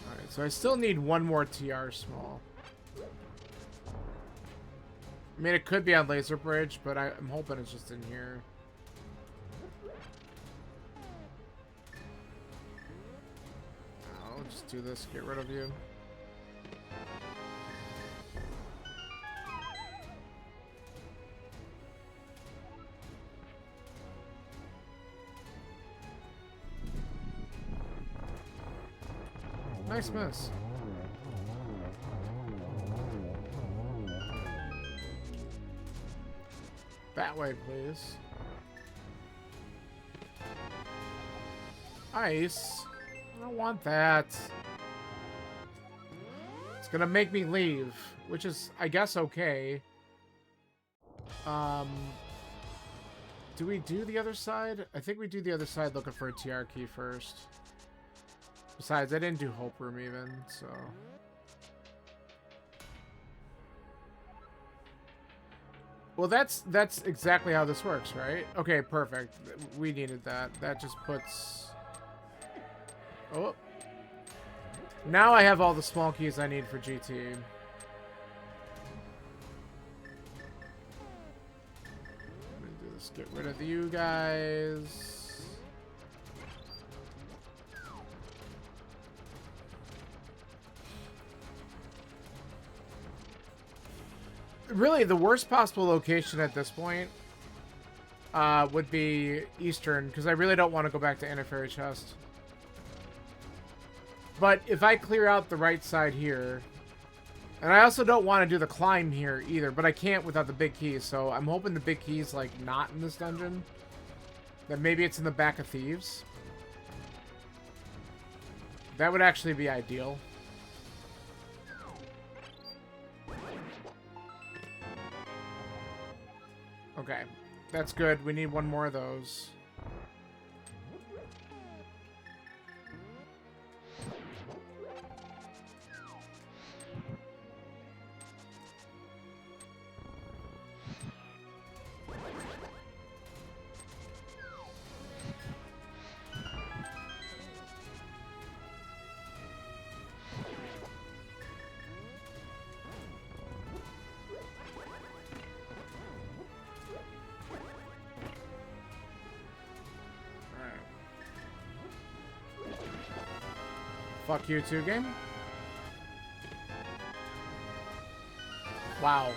Alright, so I still need one more TR small. I mean, it could be on Laser Bridge, but I'm hoping it's just in here. I'll just do this, get rid of you. Nice miss. That way, please. Ice. I don't want that. It's gonna make me leave, which is, I guess, okay. Do we do the other side? I think we do the other side looking for a TR key first. Besides, I didn't do Hope Room even, so... Well, that's exactly how this works, right? Okay, perfect. We needed that. That just puts... Oh. Now I have all the small keys I need for GT. Let me do this. Get rid of you guys. Really, the worst possible location at this point would be Eastern, because I really don't want to go back to Antifairy Chest. But if I clear out the right side here, and I also don't want to do the climb here either, but I can't without the big keys, so I'm hoping the big key's like not in this dungeon. That maybe it's in the back of Thieves. That would actually be ideal. Okay, that's good. We need one more of those. Fuck you too, game. Wow.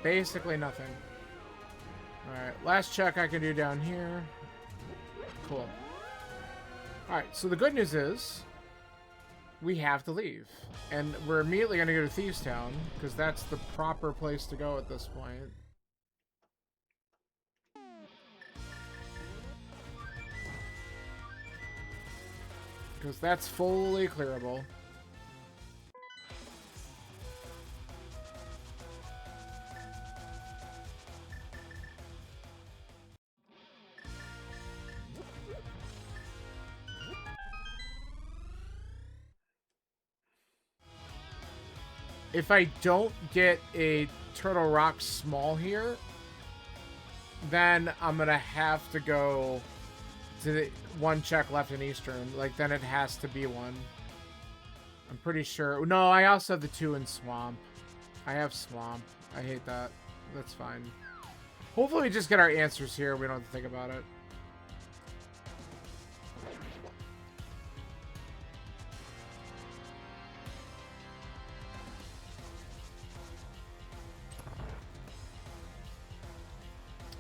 Basically nothing. Alright, last check I can do down here. Cool. Alright, so the good news is we have to leave. And we're immediately going to go to Thieves Town, because that's the proper place to go at this point. Because that's fully clearable. If I don't get a Turtle Rock small here, then I'm going to have to go to the one check left in Eastern. Like, then it has to be one. I'm pretty sure. No, I also have the 2 in Swamp. I have Swamp. I hate that. That's fine. Hopefully we just get our answers here. We don't have to think about it.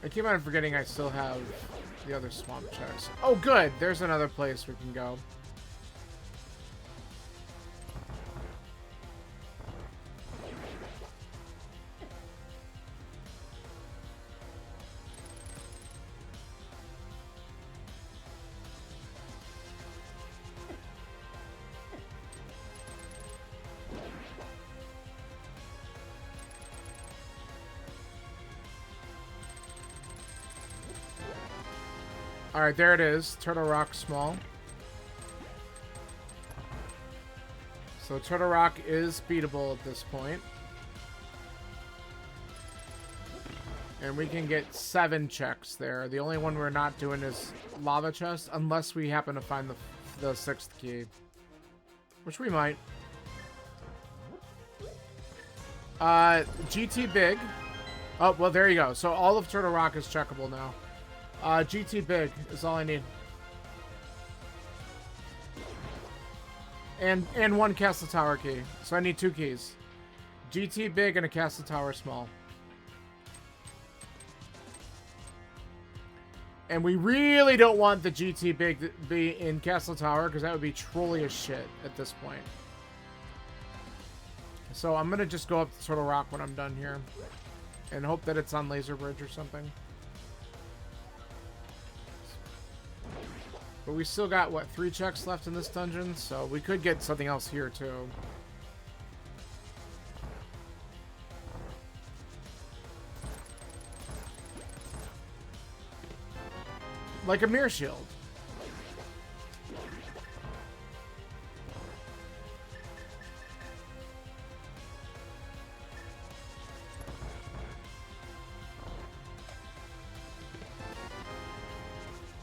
I keep on forgetting I still have the other swamp checks. Oh, good. There's another place we can go. Alright, there it is. Turtle Rock small. So Turtle Rock is beatable at this point. And we can get 7 checks there. The only one we're not doing is Lava Chest, unless we happen to find the 6th key. Which we might. GT Big. Oh, well, there you go. So all of Turtle Rock is checkable now. GT Big is all I need. And 1 Castle Tower key. So I need 2 keys. GT Big and a Castle Tower small. And we really don't want the GT Big to be in Castle Tower, because that would be trolly as shit at this point. So I'm going to just go up to Turtle Rock when I'm done here. And hope that it's on Laser Bridge or something. But we still got, what, 3 checks left in this dungeon? So we could get something else here, too. Like a mirror shield.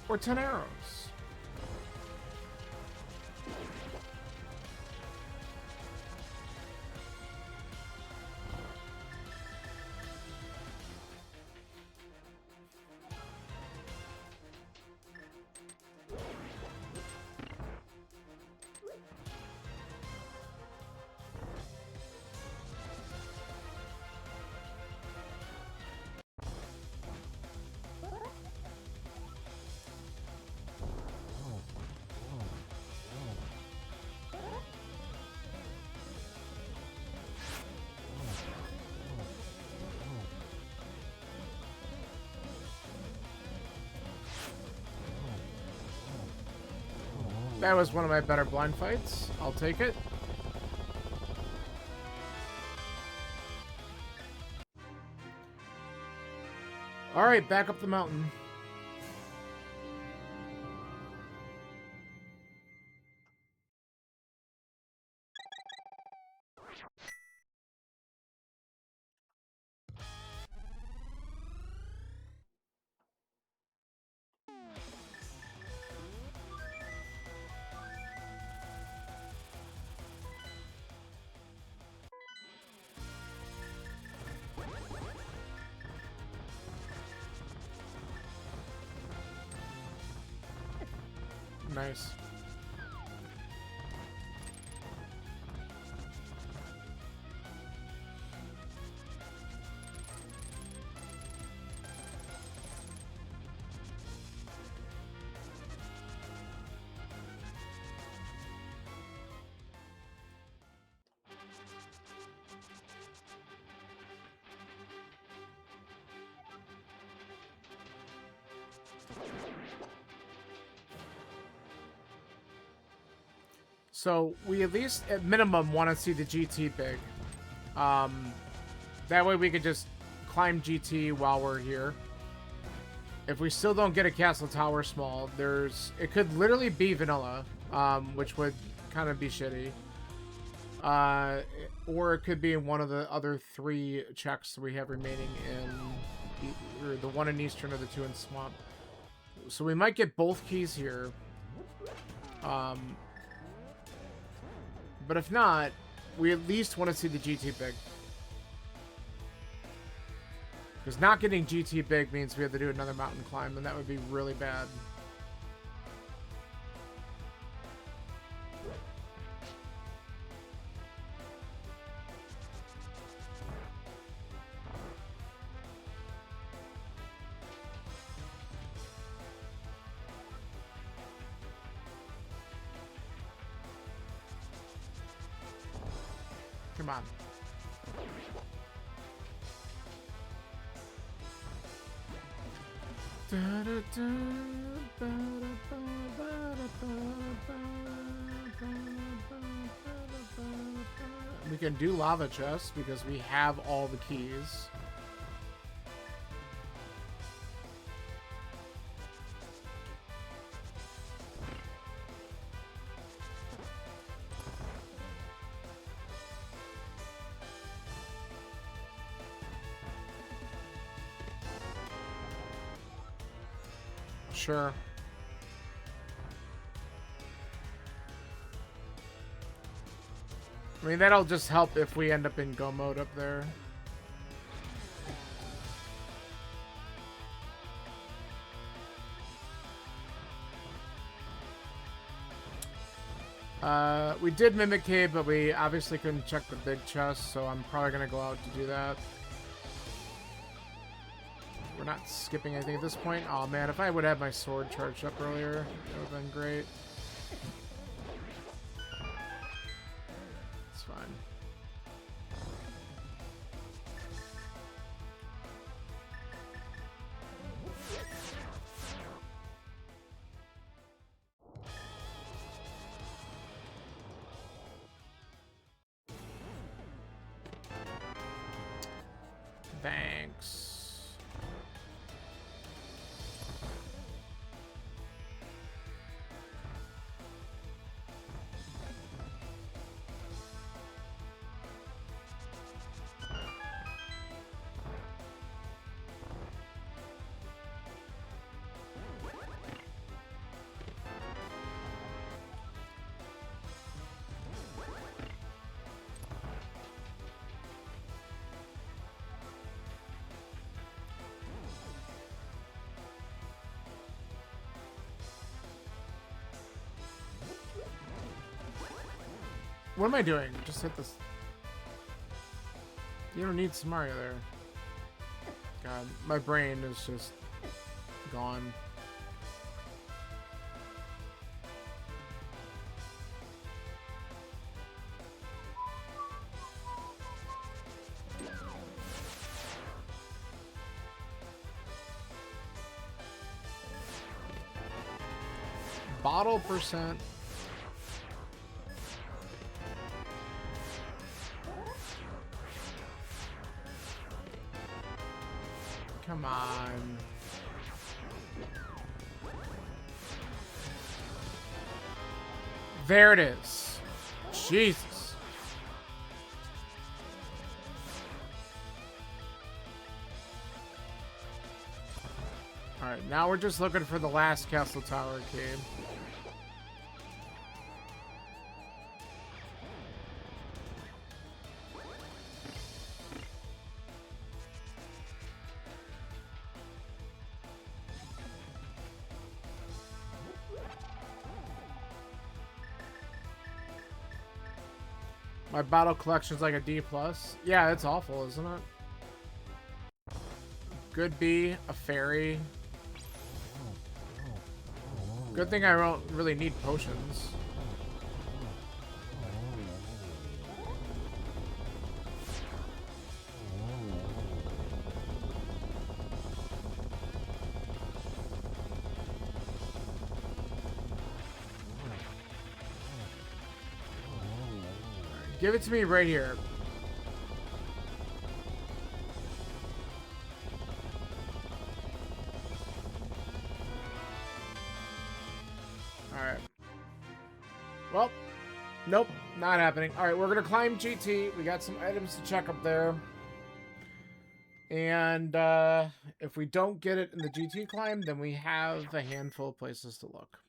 Or 10 arrows. That was one of my better blind fights. I'll take it. Alright, back up the mountain. Nice. So we at least, at minimum, want to see the GT Big. That way we could just climb GT while we're here. If we still don't get a Castle Tower small, it could literally be vanilla, which would kind of be shitty. Or it could be in one of the other 3 checks we have remaining in, or the one in Eastern or the 2 in Swamp. So we might get both keys here. But if not, we at least want to see the GT Big. Because not getting GT Big means we have to do another mountain climb, and that would be really bad. Come on. We can do lava chests because we have all the keys. Sure. I mean, that'll just help if we end up in go mode up there. We did Mimic Cave, but we obviously couldn't check the big chest, so I'm probably going to go out to do that. We're not skipping anything at this point. Oh man, if I would have my sword charged up earlier, that would have been great. It's fine. Thanks. What am I doing? Just hit this. You don't need Samaria there. God, my brain is just gone. Bottle percent. Come on. There it is. Jesus. Alright, now we're just looking for the last castle tower cave. My bottle collection's like a D+. Yeah, it's awful, isn't it? Good bee, a fairy. Good thing I don't really need potions. Give it to me right here. Alright. Well, nope, not happening. Alright, we're gonna climb GT. We got some items to check up there. And if we don't get it in the GT climb, then we have a handful of places to look.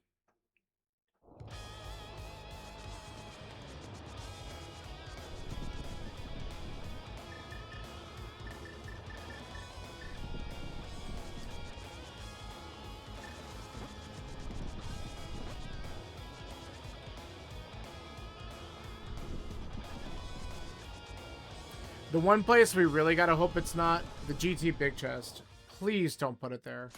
The one place we really gotta hope it's not the GT big chest. Please don't put it there.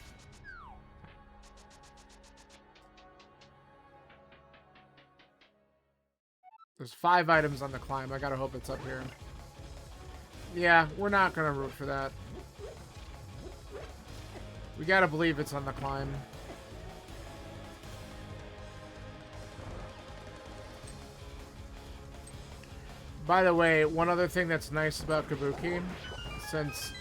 There's 5 items on the climb. I gotta hope it's up here. Yeah, we're not gonna root for that. We gotta believe it's on the climb. By the way, one other thing that's nice about Kabuki, since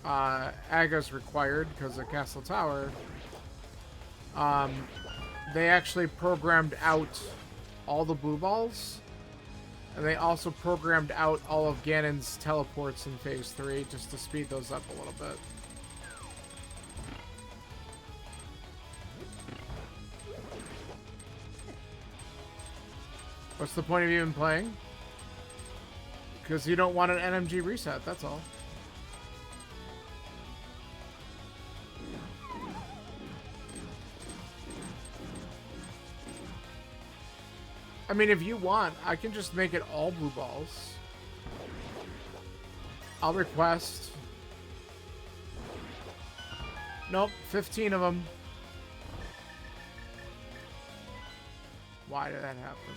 Aga's required because of Castle Tower, they actually programmed out all the blue balls, and they also programmed out all of Ganon's teleports in Phase 3 just to speed those up a little bit. What's the point of even playing? Because you don't want an NMG reset, that's all. I mean, if you want, I can just make it all blue balls. I'll request. Nope, 15 of them. Why did that happen?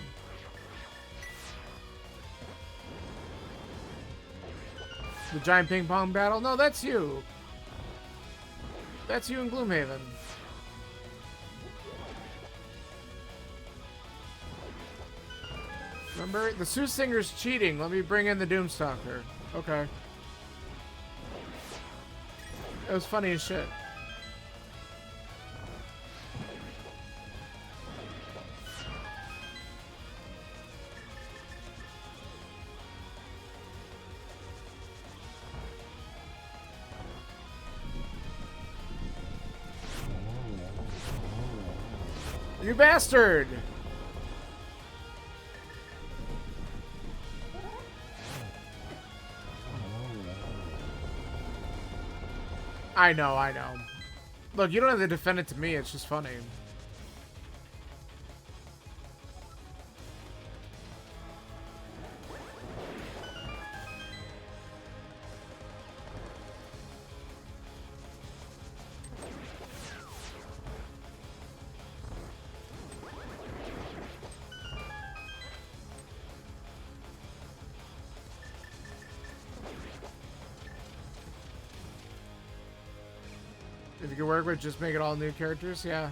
The giant ping pong battle? No, that's you. That's you in Gloomhaven. Remember? The Soothsinger's cheating. Let me bring in the Doomstalker. Okay. It was funny as shit. You bastard! I know, I know. Look, you don't have to defend it to me, it's just funny. If you can work with, just make it all new characters, yeah.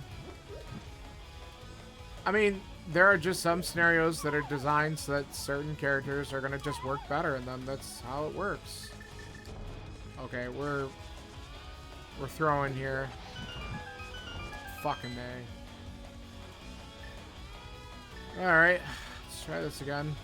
I mean, there are just some scenarios that are designed so that certain characters are gonna just work better in them. That's how it works. Okay, we're throwing here. Fucking A. Alright, let's try this again.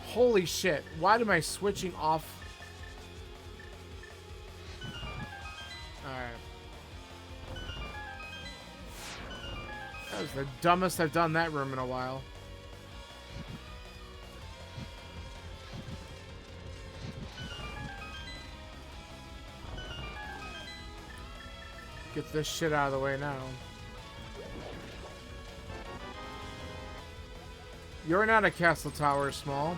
Holy shit, why am I switching off? Alright. That was the dumbest I've done that room in a while. Get this shit out of the way now. You're not a castle tower small.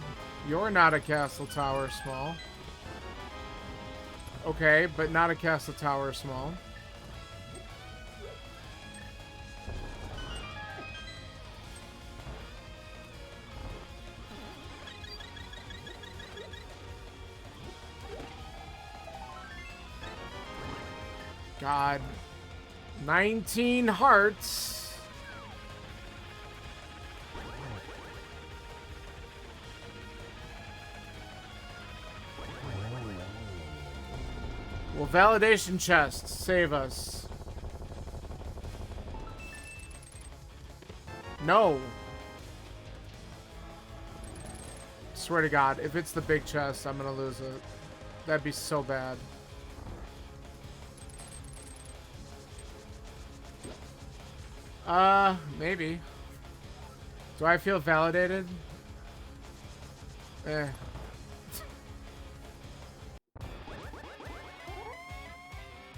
You're not a castle tower small. Okay, but not a castle tower small. God. 19 hearts. Well, validation chests save us. No. Swear to God, if it's the big chest, I'm gonna lose it. That'd be so bad. Maybe. Do I feel validated? Eh.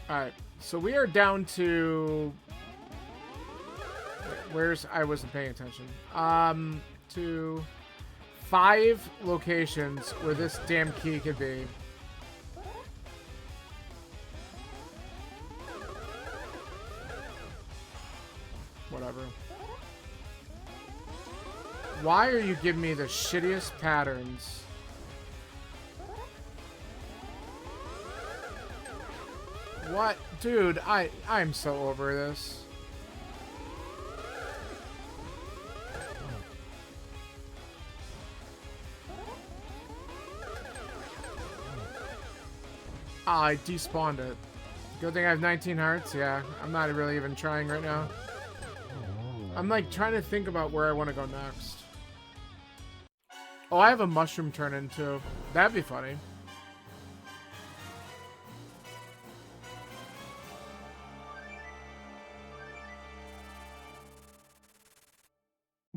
Alright, so we are down to... Where's... I wasn't paying attention. To 5 locations where this damn key could be. Whatever. Why are you giving me the shittiest patterns? What? Dude, I'm so over this. Ah, I despawned it. Good thing I have 19 hearts. Yeah, I'm not really even trying right now. I'm like trying to think about where I want to go next. Oh, I have a mushroom turn into. That'd be funny.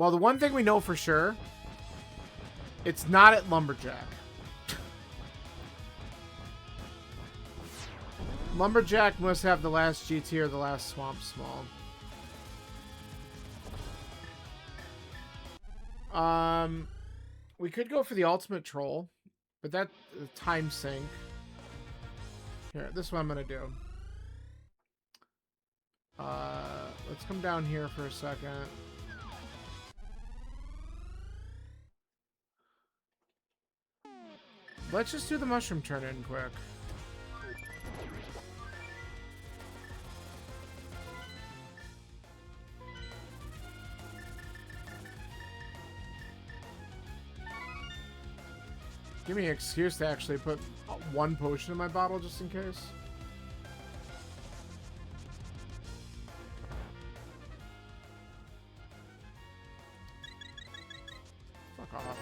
Well, the one thing we know for sure, it's not at Lumberjack. Lumberjack must have the last GT or the last Swamp Small. We could go for the Ultimate Troll, but that time sink. Here, this is what I'm gonna do. Let's come down here for a second. Let's just do the mushroom turn in quick. Give me an excuse to actually put one potion in my bottle just in case. Fuck off.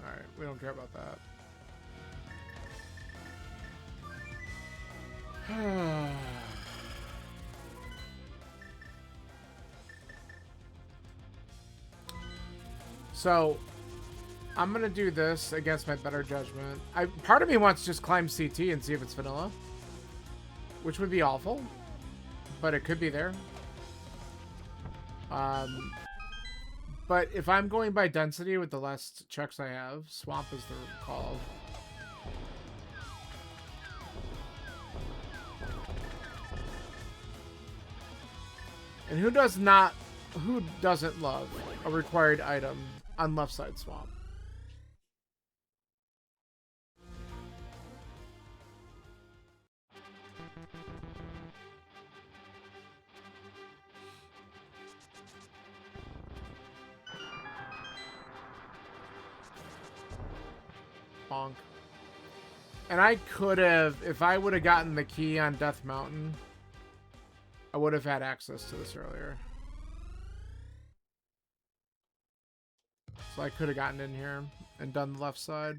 Alright, we don't care about that. So, I'm gonna do this against my better judgment. Part of me wants to just climb CT and see if it's vanilla, which would be awful, but it could be there. But if I'm going by density with the less checks I have, Swamp is the call. And who doesn't love a required item on left side Swamp? Bonk. And I could have, if I would have gotten the key on Death Mountain, I would have had access to this earlier. So I could have gotten in here and done the left side.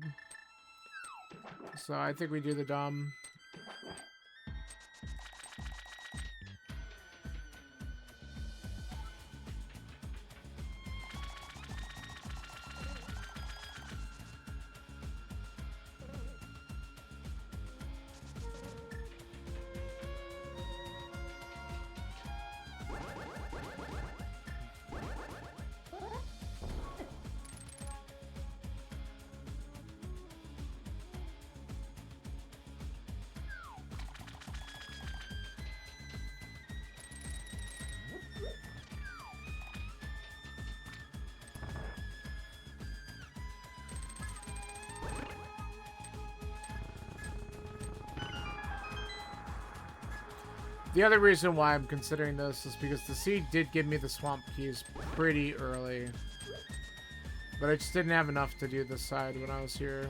So I think we do the dumb. The other reason why I'm considering this is because the seed did give me the swamp keys pretty early. But I just didn't have enough to do this side when I was here.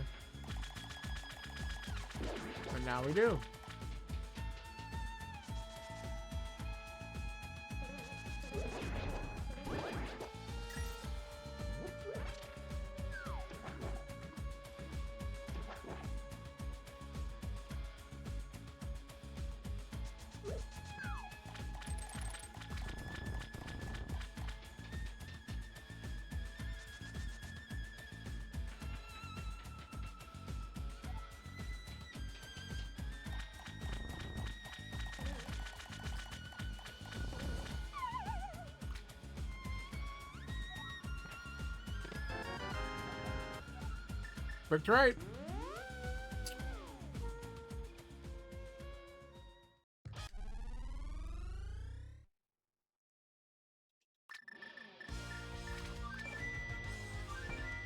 And now we do. Quick right.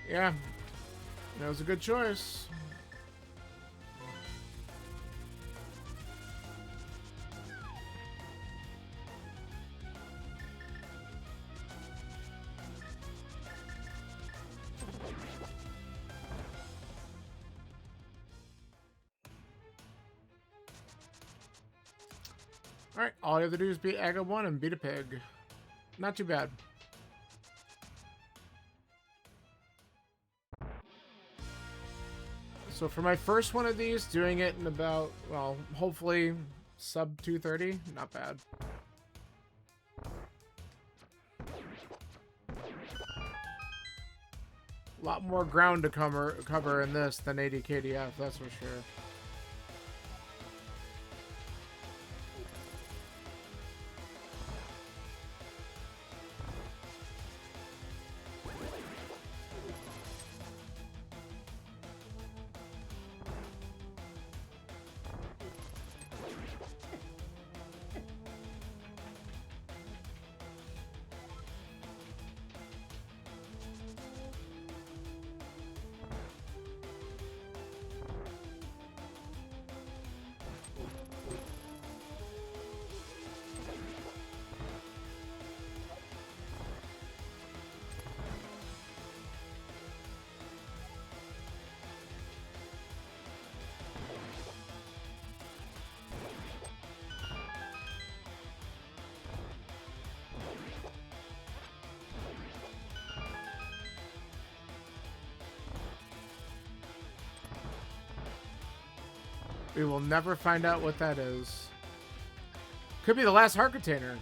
Yeah, that was a good choice. Alright, all you have to do is beat Aga 1 and beat a pig. Not too bad. So for my first one of these, doing it in about, well, hopefully sub 230, not bad. A lot more ground to cover in this than 80 KDF, that's for sure. We will never find out what that is. Could be the last heart container.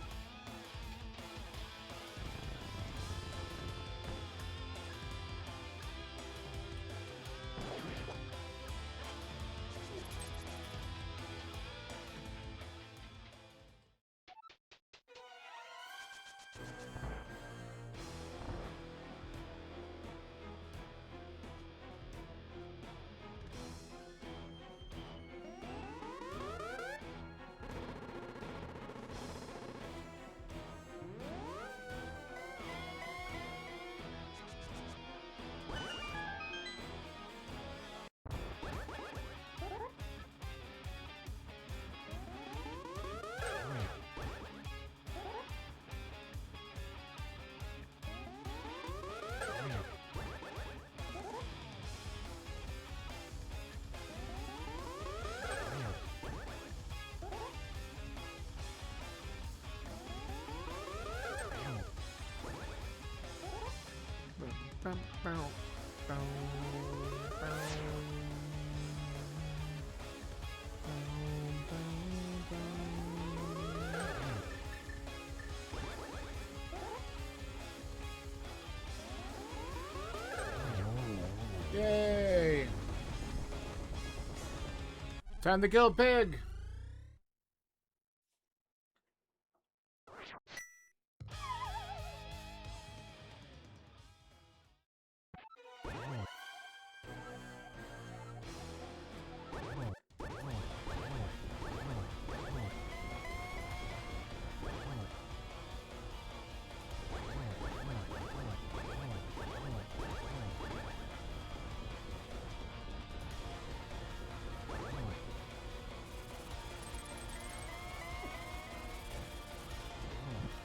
Yay! Time to kill pig!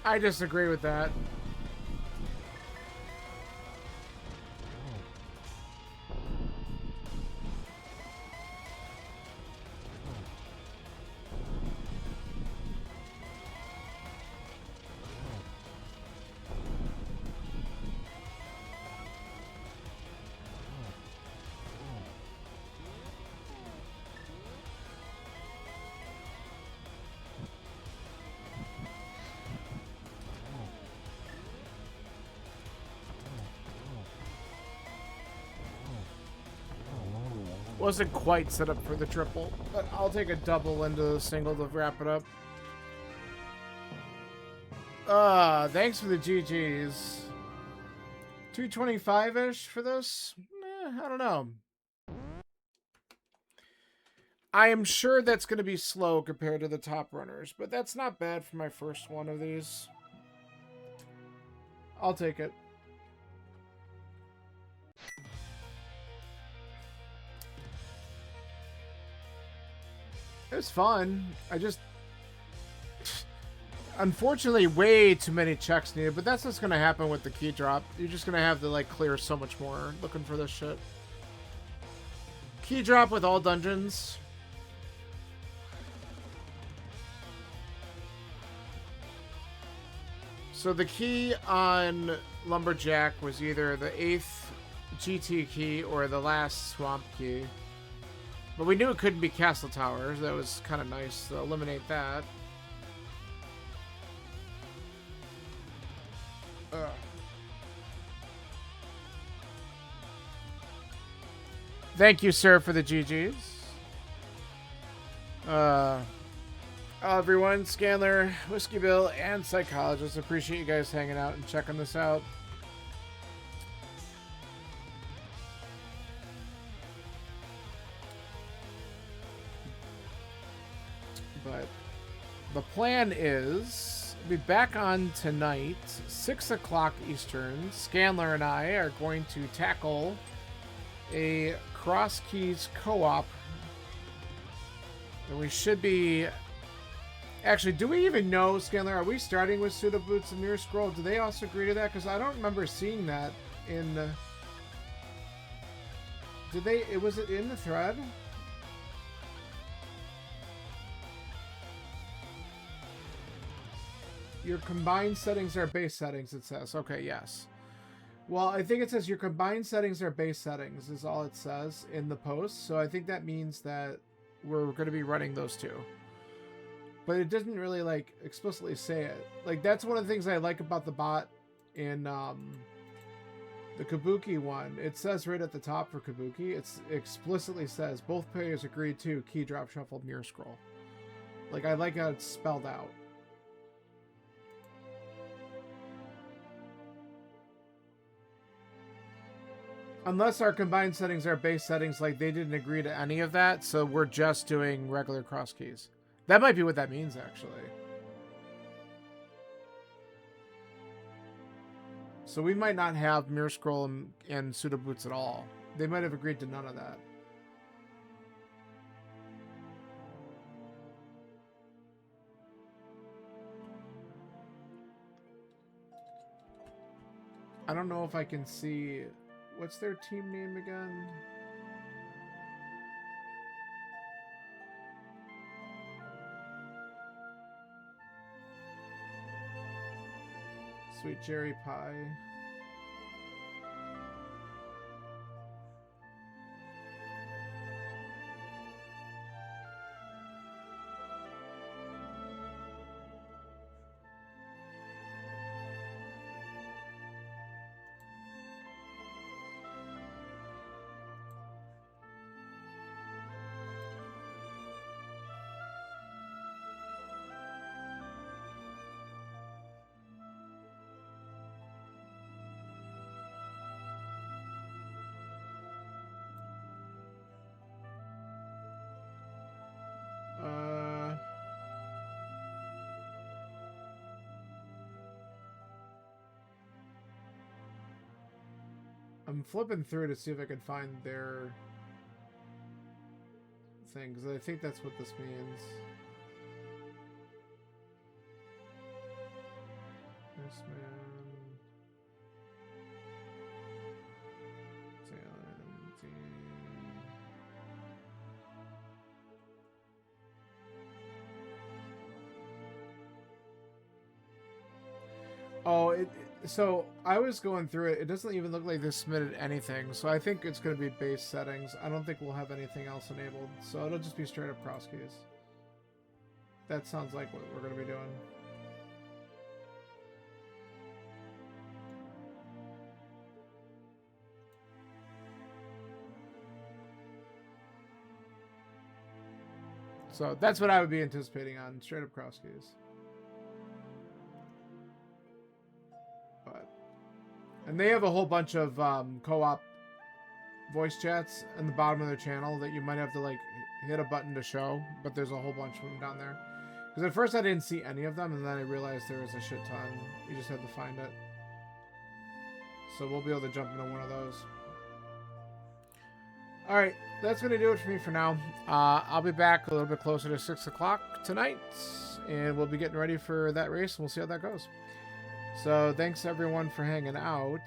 I disagree with that. Wasn't quite set up for the triple, but I'll take a double into the single to wrap it up. Thanks for the GGs. 225-ish for this? I don't know. I am sure that's going to be slow compared to the top runners, but that's not bad for my first one of these. I'll take it. It was fun. I just... Unfortunately, way too many checks needed, but that's what's going to happen with the key drop. You're just going to have to, like, clear so much more looking for this shit. Key drop with all dungeons. So the key on Lumberjack was either the 8th GT key or the last swamp key. But we knew it couldn't be Castle Towers. That was kind of nice to eliminate that. Thank you, sir, for the GGs. Everyone, Scanler, Whiskey Bill, and Psychologist. Appreciate you guys hanging out and checking this out. But the plan is be back on tonight, 6 o'clock Eastern. Scanler and I are going to tackle a Cross Keys co-op. And we should be... Actually, do we even know, Scanler, are we starting with Pseudo Boots and Mirror Scroll? Do they also agree to that? Because I don't remember seeing that in... Did they... Was it in the thread? Your combined settings are base settings, it says. Okay, yes. Well, I think it says your combined settings are base settings is all it says in the post. So I think that means that we're going to be running those two. But it doesn't really, like, explicitly say it. Like, that's one of the things I like about the bot in the Kabuki one. It says right at the top for Kabuki, it explicitly says both players agreed to key drop shuffle mirror scroll. Like, I like how it's spelled out. Unless our combined settings are base settings, like they didn't agree to any of that, so we're just doing regular cross keys. That might be what that means, actually. So we might not have mirror scroll and pseudo boots at all. They might have agreed to none of that. I don't know if I can see... What's their team name again? Sweet Cherry Pie. I'm flipping through to see if I can find their thing, because I think that's what this means. This man. Oh, so I was going through it. It doesn't even look like they submitted anything. So I think it's going to be base settings. I don't think we'll have anything else enabled. So it'll just be straight up cross keys. That sounds like what we're going to be doing. So that's what I would be anticipating on straight up cross keys. And they have a whole bunch of co-op voice chats in the bottom of their channel that you might have to, like, hit a button to show. But there's a whole bunch of them down there. Because at first I didn't see any of them, and then I realized there was a shit ton. You just have to find it. So we'll be able to jump into one of those. Alright, that's going to do it for me for now. I'll be back a little bit closer to 6 o'clock tonight. And we'll be getting ready for that race, and we'll see how that goes. So, thanks everyone for hanging out.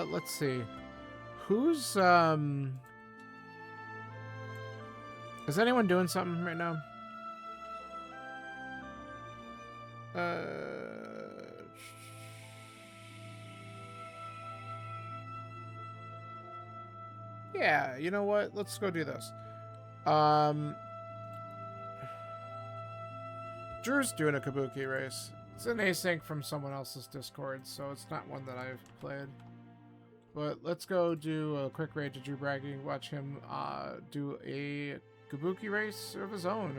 Let's see. Who's, is anyone doing something right now? Yeah, you know what? Let's go do this. Drew's doing a Kabuki race. It's an async from someone else's Discord, so it's not one that I've played. But let's go do a quick raid to Drew Bragging. Watch him do a Kabuki race of his own,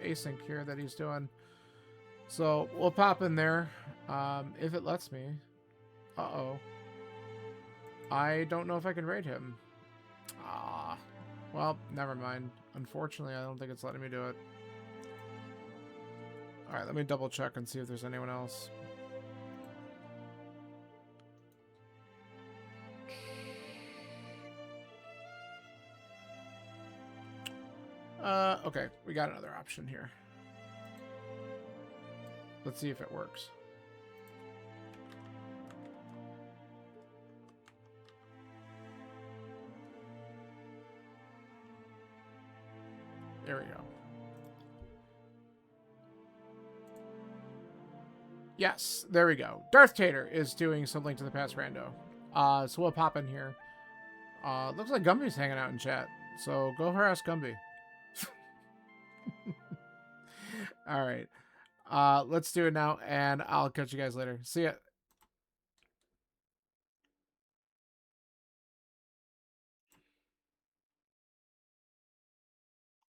async here that he's doing. So we'll pop in there if it lets me. Uh-oh. I don't know if I can raid him. Well, never mind. Unfortunately, I don't think it's letting me do it. Alright, let me double check and see if there's anyone else. Okay, we got another option here. Let's see if it works. There we go. Yes, there we go. Darth Tater is doing some Link to the Past rando. So we'll pop in here. Looks like Gumby's hanging out in chat. So go harass Gumby. All right. Let's do it now, and I'll catch you guys later. See ya.